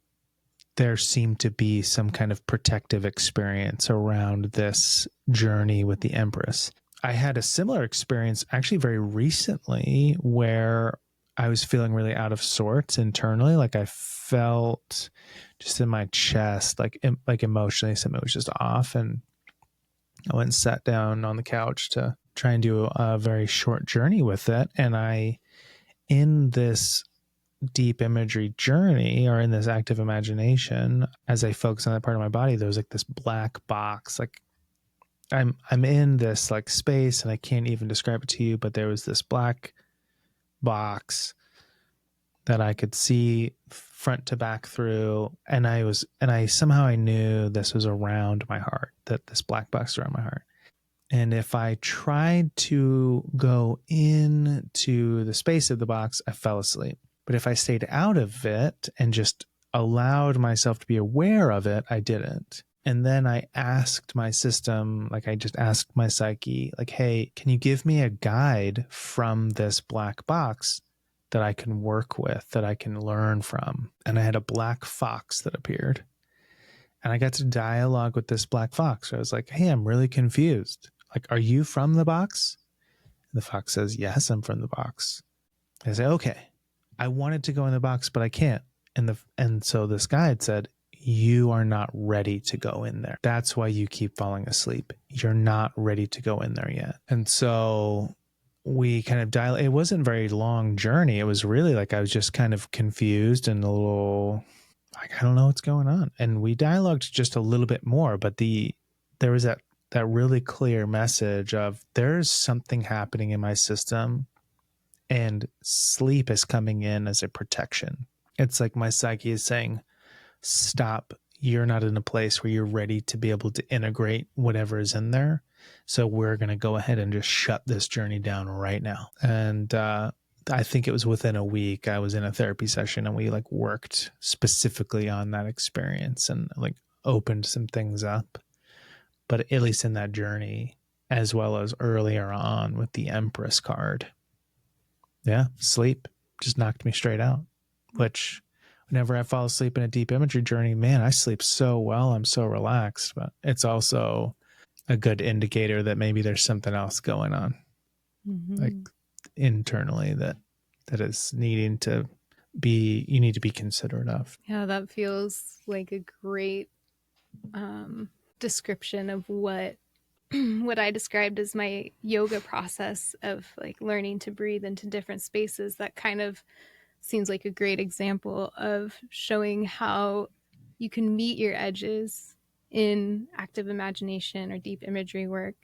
A: there seemed to be some kind of protective experience around this journey with the Empress. I had a similar experience actually very recently where I was feeling really out of sorts internally. Like I felt just in my chest, like emotionally something was just off, and I went and sat down on the couch to try and do a very short journey with it. And in this deep imagery journey, or in this active imagination, as I focus on that part of my body, there was like this black box. Like I'm in this like space, and I can't even describe it to you, but there was this black box that I could see front to back through. And I somehow I knew this was around my heart, that this black box around my heart. And if I tried to go into the space of the box, I fell asleep. But if I stayed out of it and just allowed myself to be aware of it, I didn't. And then I asked my system, like I just asked my psyche, like, hey, can you give me a guide from this black box that I can work with, that I can learn from? And I had a black fox that appeared. And I got to dialogue with this black fox. I was like, hey, I'm really confused. Like, are you from the box? And the fox says, yes, I'm from the box. I say, okay, I wanted to go in the box, but I can't. And so this guide said, you are not ready to go in there. That's why you keep falling asleep. You're not ready to go in there yet. And so we kind of it wasn't a very long journey. It was really like I was just kind of confused and a little like, I don't know what's going on. And we dialogued just a little bit more, but there was that really clear message of there's something happening in my system, and sleep is coming in as a protection. It's like my psyche is saying, stop, you're not in a place where you're ready to be able to integrate whatever is in there. So we're going to go ahead and just shut this journey down right now. And I think it was within a week I was in a therapy session, and we like worked specifically on that experience and like opened some things up. But at least in that journey, as well as earlier on with the Empress card, yeah, sleep just knocked me straight out, which whenever I fall asleep in a deep imagery journey, man, I sleep so well. I'm so relaxed, but it's also a good indicator that maybe there's something else going on, like internally that is needing to be, you need to be considerate of.
B: Yeah, that feels like a great description of what I described as my yoga process of like learning to breathe into different spaces. That kind of seems like a great example of showing how you can meet your edges in active imagination or deep imagery work.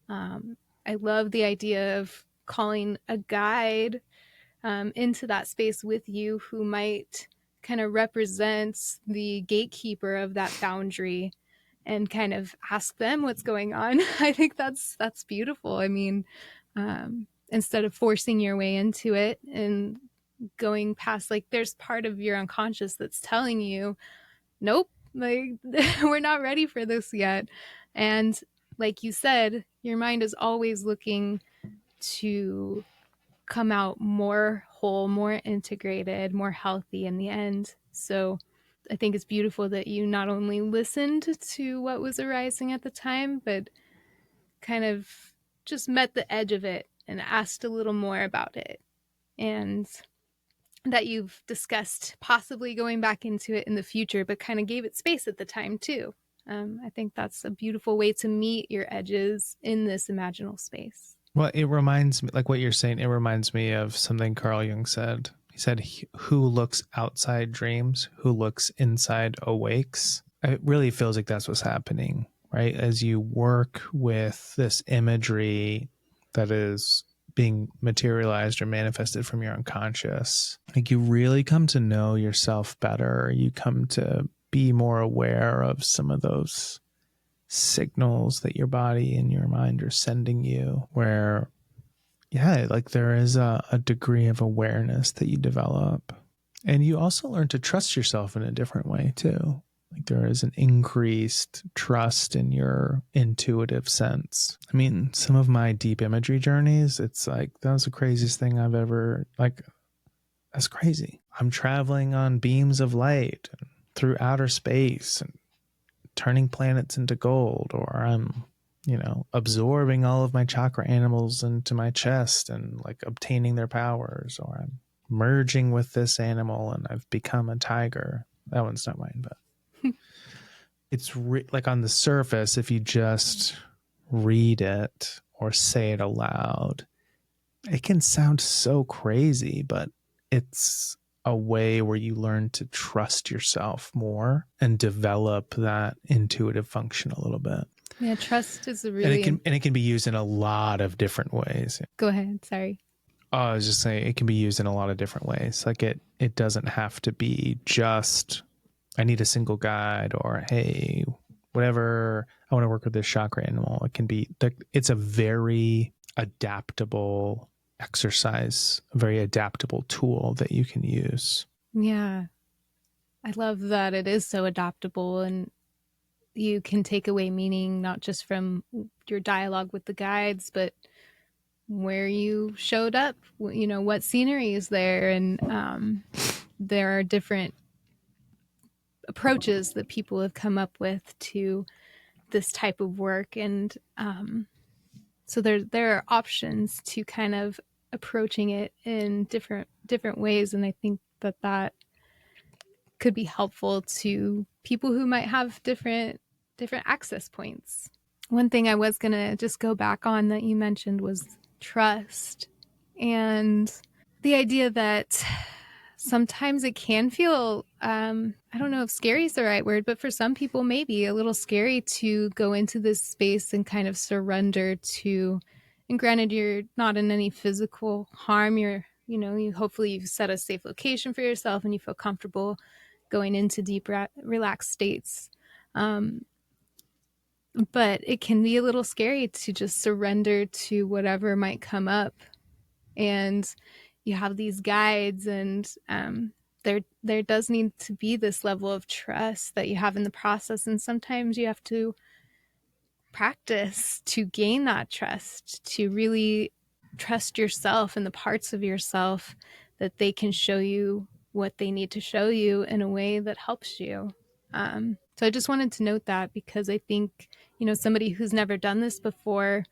B: I love the idea of calling a guide into that space with you who might kind of represent the gatekeeper of that boundary and kind of ask them what's going on. I think that's beautiful. I mean, instead of forcing your way into it and going past, like, there's part of your unconscious that's telling you, nope, like we're not ready for this yet. And like you said, your mind is always looking to come out more whole, more integrated, more healthy in the end. So I think it's beautiful that you not only listened to what was arising at the time, but kind of just met the edge of it and asked a little more about it. And that you've discussed possibly going back into it in the future, but kind of gave it space at the time too. I think that's a beautiful way to meet your edges in this imaginal space.
A: Well, it reminds me, like what you're saying, it reminds me of something Carl Jung said. He said, who looks outside dreams, who looks inside awakes. It really feels like that's what's happening, right? As you work with this imagery that is being materialized or manifested from your unconscious, like you really come to know yourself better. You come to be more aware of some of those signals that your body and your mind are sending you, where like there is a degree of awareness that you develop, and you also learn to trust yourself in a different way too. Like there is an increased trust in your intuitive sense. I mean, some of my deep imagery journeys, it's like that was the craziest thing I've ever, like, that's crazy. I'm traveling on beams of light through outer space and turning planets into gold, or I'm, absorbing all of my chakra animals into my chest and like obtaining their powers, or I'm merging with this animal and I've become a tiger. That one's not mine, but it's like on the surface, if you just read it or say it aloud, it can sound so crazy, but it's a way where you learn to trust yourself more and develop that intuitive function a little bit.
B: Yeah, trust is a really...
A: And it can be used in a lot of different ways.
B: Go ahead, sorry.
A: Oh, I was just saying it can be used in a lot of different ways. Like it doesn't have to be just, I need a single guide, or hey, whatever, I want to work with this chakra animal. It can be, it's a very adaptable exercise, a very adaptable tool that you can use.
B: Yeah. I love that it is so adaptable, and you can take away meaning not just from your dialogue with the guides, but where you showed up, what scenery is there. And there are different approaches that people have come up with to this type of work. And so there are options to kind of approaching it in different ways. And I think that could be helpful to people who might have different access points. One thing I was going to just go back on that you mentioned was trust, and the idea that sometimes it can feel, I don't know if scary is the right word, but for some people maybe a little scary to go into this space and kind of surrender to, and granted you're not in any physical harm, you hopefully you've set a safe location for yourself and you feel comfortable going into deep relaxed states. But it can be a little scary to just surrender to whatever might come up. And you have these guides, and there does need to be this level of trust that you have in the process. And sometimes you have to practice to gain that trust, to really trust yourself and the parts of yourself that they can show you what they need to show you in a way that helps you. So I just wanted to note that, because I think, somebody who's never done this before,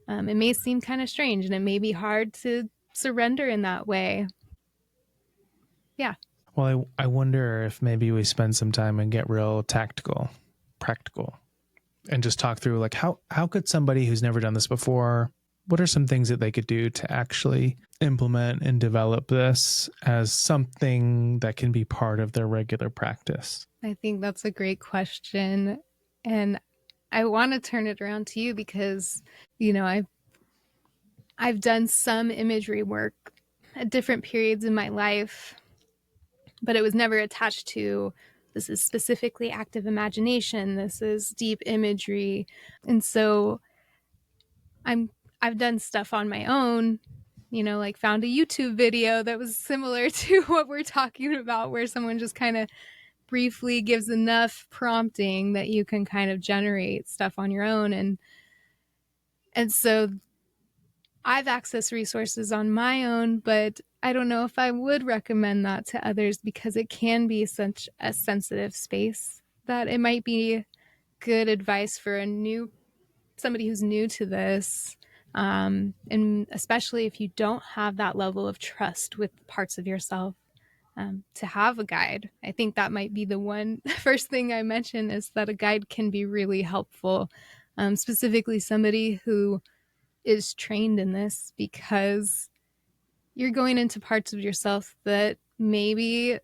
B: it may seem kind of strange, and it may be hard to surrender in that way. Yeah.
A: Well, I wonder if maybe we spend some time and get real practical, and just talk through like how could somebody who's never done this before, what are some things that they could do to actually implement and develop this as something that can be part of their regular practice?
B: I think that's a great question. And I want to turn it around to you because, you know, I've done some imagery work at different periods in my life, but it was never attached to this is specifically active imagination, this is deep imagery. And so I've done stuff on my own, you know, like found a YouTube video that was similar to what we're talking about, where someone just kind of briefly gives enough prompting that you can kind of generate stuff on your own. And so I've accessed resources on my own, but I don't know if I would recommend that to others because it can be such a sensitive space that it might be good advice for somebody who's new to this. And especially if you don't have that level of trust with parts of yourself, to have a guide. I think that might be the one first thing I mention is that a guide can be really helpful, specifically somebody who is trained in this, because you're going into parts of yourself that maybe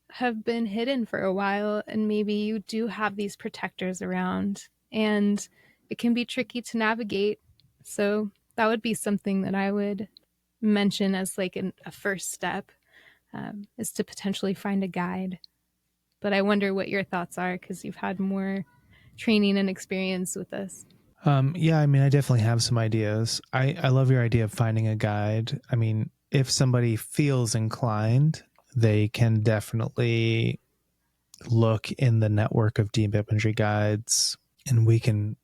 B: have been hidden for a while, and maybe you do have these protectors around, and it can be tricky to navigate. So that would be something that I would mention as like a first step, is to potentially find a guide. But I wonder what your thoughts are because you've had more training and experience with this.
A: Yeah, I mean, I definitely have some ideas. I love your idea of finding a guide. I mean, if somebody feels inclined, they can definitely look in the network of deep imagery guides, and we can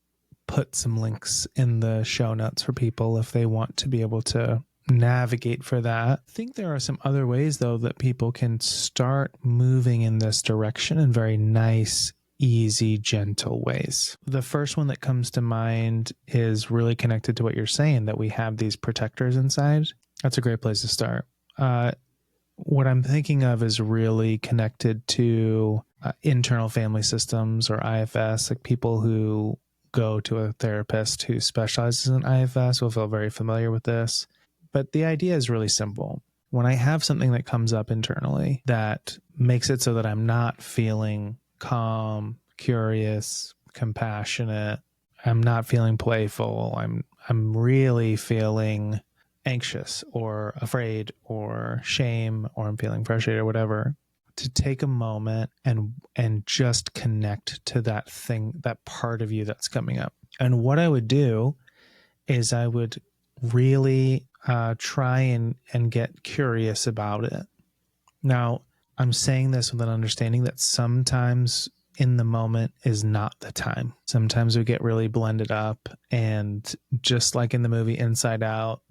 A: put some links in the show notes for people if they want to be able to navigate for that. I think there are some other ways, though, that people can start moving in this direction in very nice, easy, gentle ways. The first one that comes to mind is really connected to what you're saying, that we have these protectors inside. That's a great place to start. What I'm thinking of is really connected to internal family systems, or IFS, like people who go to a therapist who specializes in IFS will feel very familiar with this. But the idea is really simple. When I have something that comes up internally that makes it so that I'm not feeling calm, curious, compassionate, I'm not feeling playful, I'm really feeling anxious or afraid or shame, or I'm feeling frustrated or whatever, to take a moment and just connect to that thing, that part of you that's coming up. And what I would do is I would really try and get curious about it. Now, I'm saying this with an understanding that sometimes in the moment is not the time. Sometimes we get really blended up, and just like in the movie Inside Out,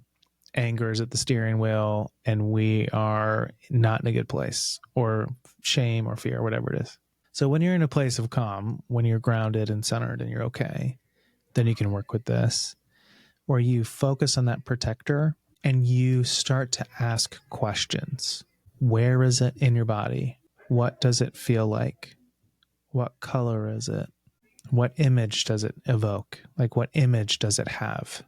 A: anger is at the steering wheel and we are not in a good place, or shame or fear, whatever it is. So when you're in a place of calm, when you're grounded and centered and you're okay, then you can work with this, where you focus on that protector and you start to ask questions. Where is it in your body? What does it feel like? What color is it? What image does it evoke? Like, what image does it have?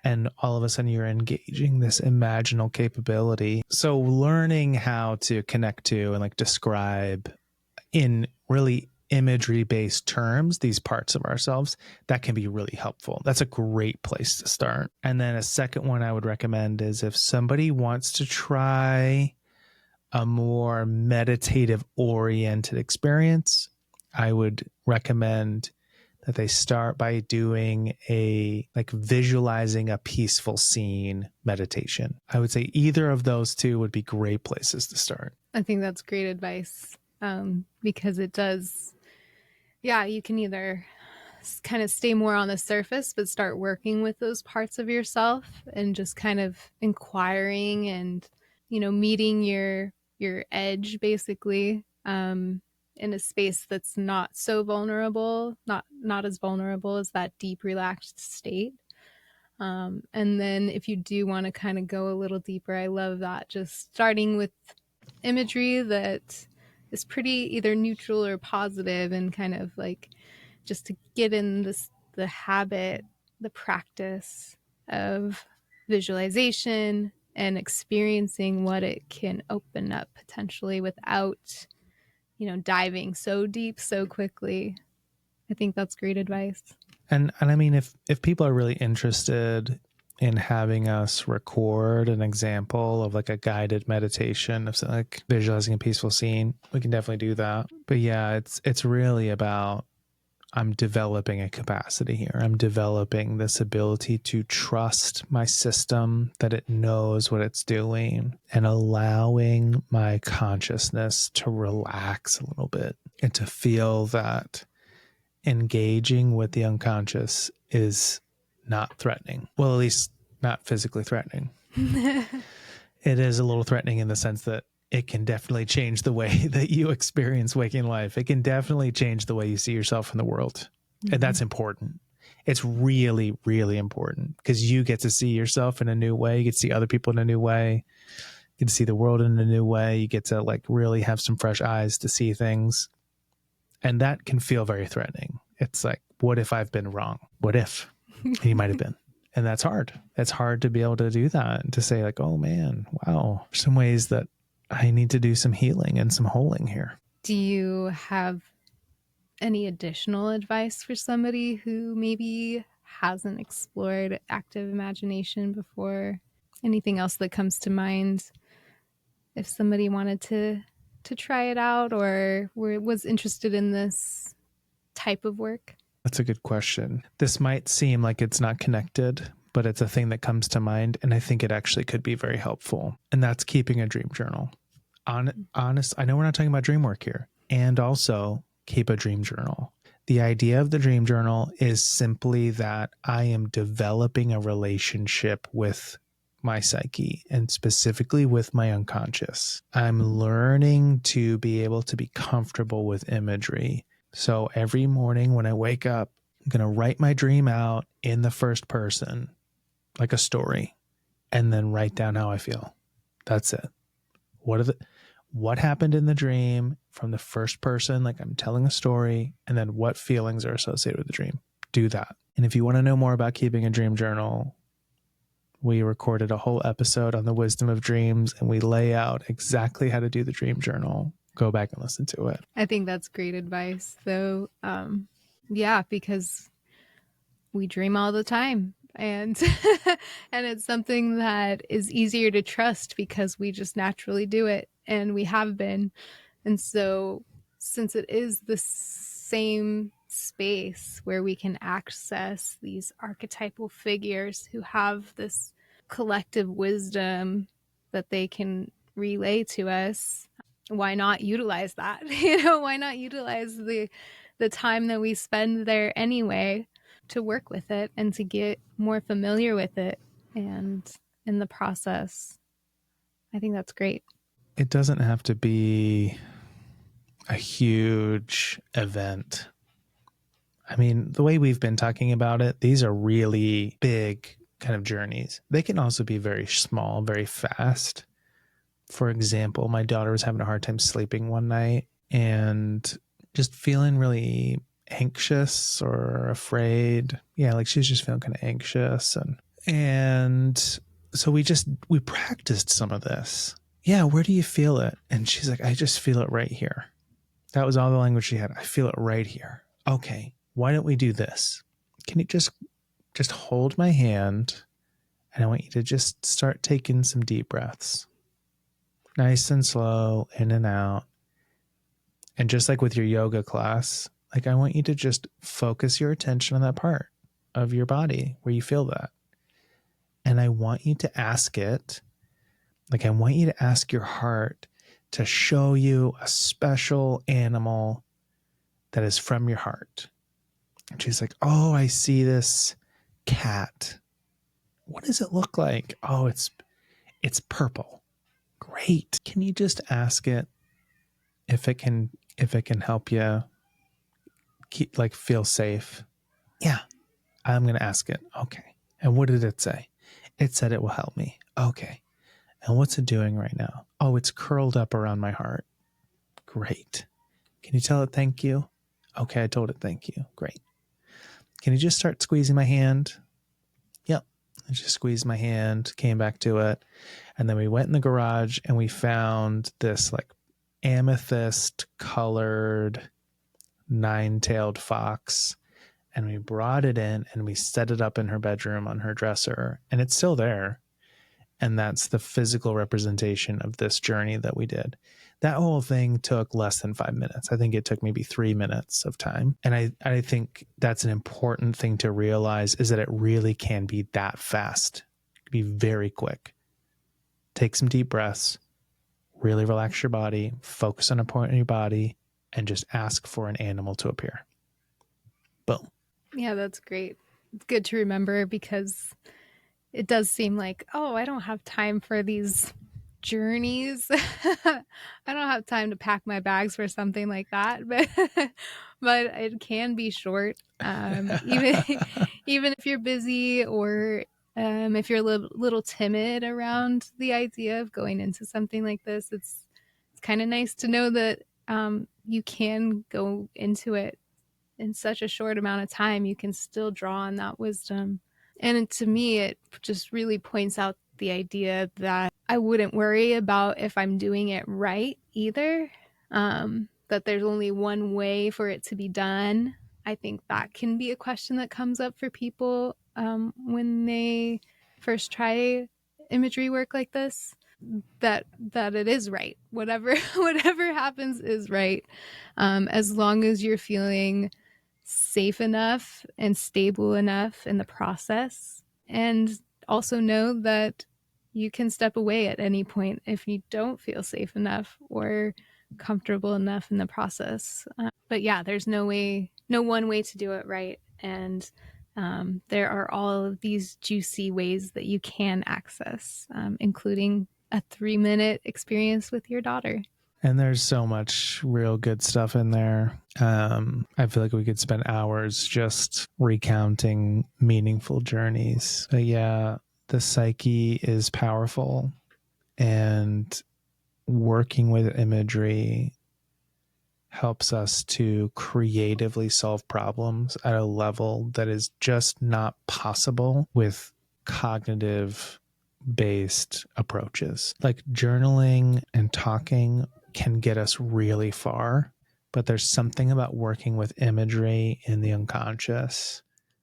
A: And all of a sudden you're engaging this imaginal capability. So learning how to connect to and like describe in really imagery based terms these parts of ourselves, that can be really helpful. That's a great place to start. And then a second one I would recommend is if somebody wants to try a more meditative oriented experience, I would recommend that they start by doing visualizing a peaceful scene meditation. I would say either of those two would be great places to start.
B: I think that's great advice, because it does, yeah, you can either kind of stay more on the surface, but start working with those parts of yourself and just kind of inquiring and, you know, meeting your edge basically, in a space that's not so vulnerable, not as vulnerable as that deep relaxed state. And then if you do want to kind of go a little deeper, I love that, just starting with imagery that is pretty either neutral or positive, and kind of like just to get in the habit, the practice of visualization and experiencing what it can open up potentially without, you know, diving so deep so quickly. I think that's great advice.
A: And I mean, if people are really interested in having us record an example of like a guided meditation of something like visualizing a peaceful scene, we can definitely do that. But yeah, it's really about, I'm developing a capacity here. I'm developing this ability to trust my system, that it knows what it's doing, and allowing my consciousness to relax a little bit and to feel that engaging with the unconscious is not threatening. Well, at least not physically threatening. It is a little threatening in the sense that it can definitely change the way that you experience waking life. It can definitely change the way you see yourself in the world. And that's important. It's really, really important because you get to see yourself in a new way. You get to see other people in a new way. You get to see the world in a new way. You get to like really have some fresh eyes to see things. And that can feel very threatening. It's like, what if I've been wrong? What if? And you might have been. And that's hard. It's hard to be able to do that and to say like, oh man, wow, there's some ways that I need to do some healing and some holding here.
B: Do you have any additional advice for somebody who maybe hasn't explored active imagination before? Anything else that comes to mind if somebody wanted to try it out or was interested in this type of work?
A: That's a good question. This might seem like it's not connected, but it's a thing that comes to mind. And I think it actually could be very helpful. And that's keeping a dream journal. Honest, I know we're not talking about dream work here. And also keep a dream journal. The idea of the dream journal is simply that I am developing a relationship with my psyche and specifically with my unconscious. I'm learning to be able to be comfortable with imagery. So every morning when I wake up, I'm going to write my dream out in the first person, like a story, and then write down how I feel. That's it. What happened in the dream from the first person, like I'm telling a story, and then what feelings are associated with the dream. Do that. And if you want to know more about keeping a dream journal, we recorded a whole episode on the wisdom of dreams, and we lay out exactly how to do the dream journal. Go back and listen to it.
B: I think that's great advice, though. Yeah, because we dream all the time. And and it's something that is easier to trust because we just naturally do it, and we have been. And so since it is the same space where we can access these archetypal figures who have this collective wisdom that they can relay to us, why not utilize that? Why not utilize the time that we spend there anyway to work with it and to get more familiar with it, and in the process, I think that's great.
A: It doesn't have to be a huge event. I mean, the way we've been talking about it, these are really big kind of journeys. They can also be very small, very fast. For example, my daughter was having a hard time sleeping one night and just feeling really anxious or afraid. Yeah, like she was just feeling kind of anxious. And so we practiced some of this. Yeah, where do you feel it? And she's like, I just feel it right here. That was all the language she had. I feel it right here. Okay, why don't we do this? Can you just hold my hand, and I want you to just start taking some deep breaths. Nice and slow, in and out. And just like with your yoga class, like I want you to just focus your attention on that part of your body where you feel that. And I want you to ask it, like I want you to ask your heart to show you a special animal that is from your heart. And she's like, oh, I see this cat. What does it look like? Oh, it's purple. Great. Can you just ask it if it can help you feel safe? Yeah, I'm going to ask it. Okay. And what did it say? It said it will help me. Okay. And what's it doing right now? Oh, it's curled up around my heart. Great. Can you tell it thank you? Okay, I told it thank you. Great. Can you just start squeezing my hand? Yep. I just squeezed my hand, came back to it. And then we went in the garage and we found this like amethyst colored nine-tailed fox, and we brought it in and we set it up in her bedroom on her dresser, and it's still there. And that's the physical representation of this journey that we did. That whole thing took less than 5 minutes. I think it took maybe 3 minutes of time. And I think that's an important thing to realize, is that it really can be that fast. It can be very quick. Take some deep breaths, really relax your body, focus on a point in your body, and just ask for an animal to appear. Boom.
B: Yeah, that's great. It's good to remember, because it does seem like, oh, I don't have time for these journeys. I don't have time to pack my bags for something like that, but it can be short. Even if you're busy, or if you're a little timid around the idea of going into something like this, it's kind of nice to know that you can go into it in such a short amount of time. You can still draw on that wisdom. And to me, it just really points out the idea that I wouldn't worry about if I'm doing it right either, that there's only one way for it to be done. I think that can be a question that comes up for people when they first try imagery work like this, that it is right. Whatever happens is right, as long as you're feeling safe enough and stable enough in the process. And also know that you can step away at any point if you don't feel safe enough or comfortable enough in the process. But yeah, there's no one way to do it right. And there are all of these juicy ways that you can access, including a 3-minute experience with your daughter.
A: And there's so much real good stuff in there. I feel like we could spend hours just recounting meaningful journeys. But yeah, the psyche is powerful, and working with imagery helps us to creatively solve problems at a level that is just not possible with cognitive based approaches. Like journaling and talking can get us really far, but there's something about working with imagery in the unconscious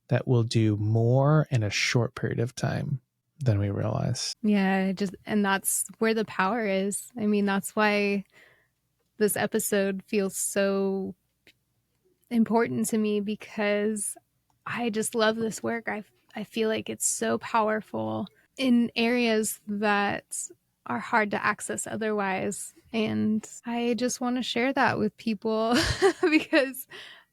A: that will do more in a short period of time than we realize.
B: Yeah, and that's where the power is. I mean, that's why this episode feels so important to me, because I just love this work. I feel like it's so powerful in areas that are hard to access otherwise. And I just want to share that with people because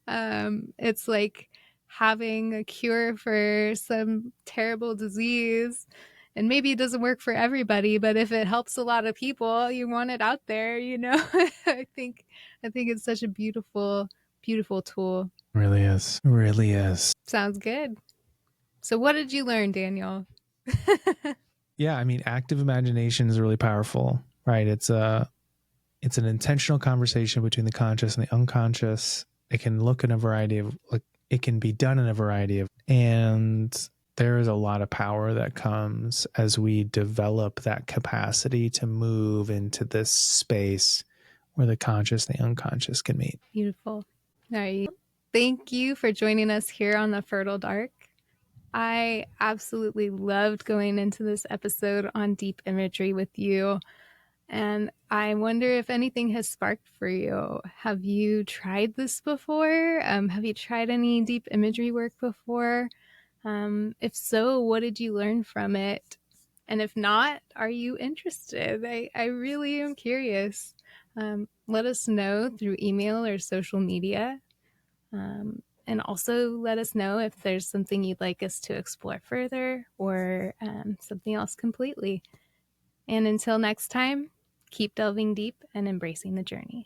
B: it's like having a cure for some terrible disease. And maybe it doesn't work for everybody, but if it helps a lot of people, you want it out there, I think it's such a beautiful tool.
A: Really is. Really is.
B: Sounds good. So what did you learn, Daniel?
A: Yeah, I mean, active imagination is really powerful, right? It's an intentional conversation between the conscious and the unconscious. It can look in a variety of, like, it can be done in a variety of, and there is a lot of power that comes as we develop that capacity to move into this space where the conscious and the unconscious can meet.
B: Beautiful. All right. Thank you for joining us here on The Fertile Dark. I absolutely loved going into this episode on deep imagery with you. And I wonder if anything has sparked for you. Have you tried this before? Have you tried any deep imagery work before? If so, what did you learn from it? And if not, are you interested? I really am curious. Let us know through email or social media. And also let us know if there's something you'd like us to explore further, or something else completely. And until next time, keep delving deep and embracing the journey.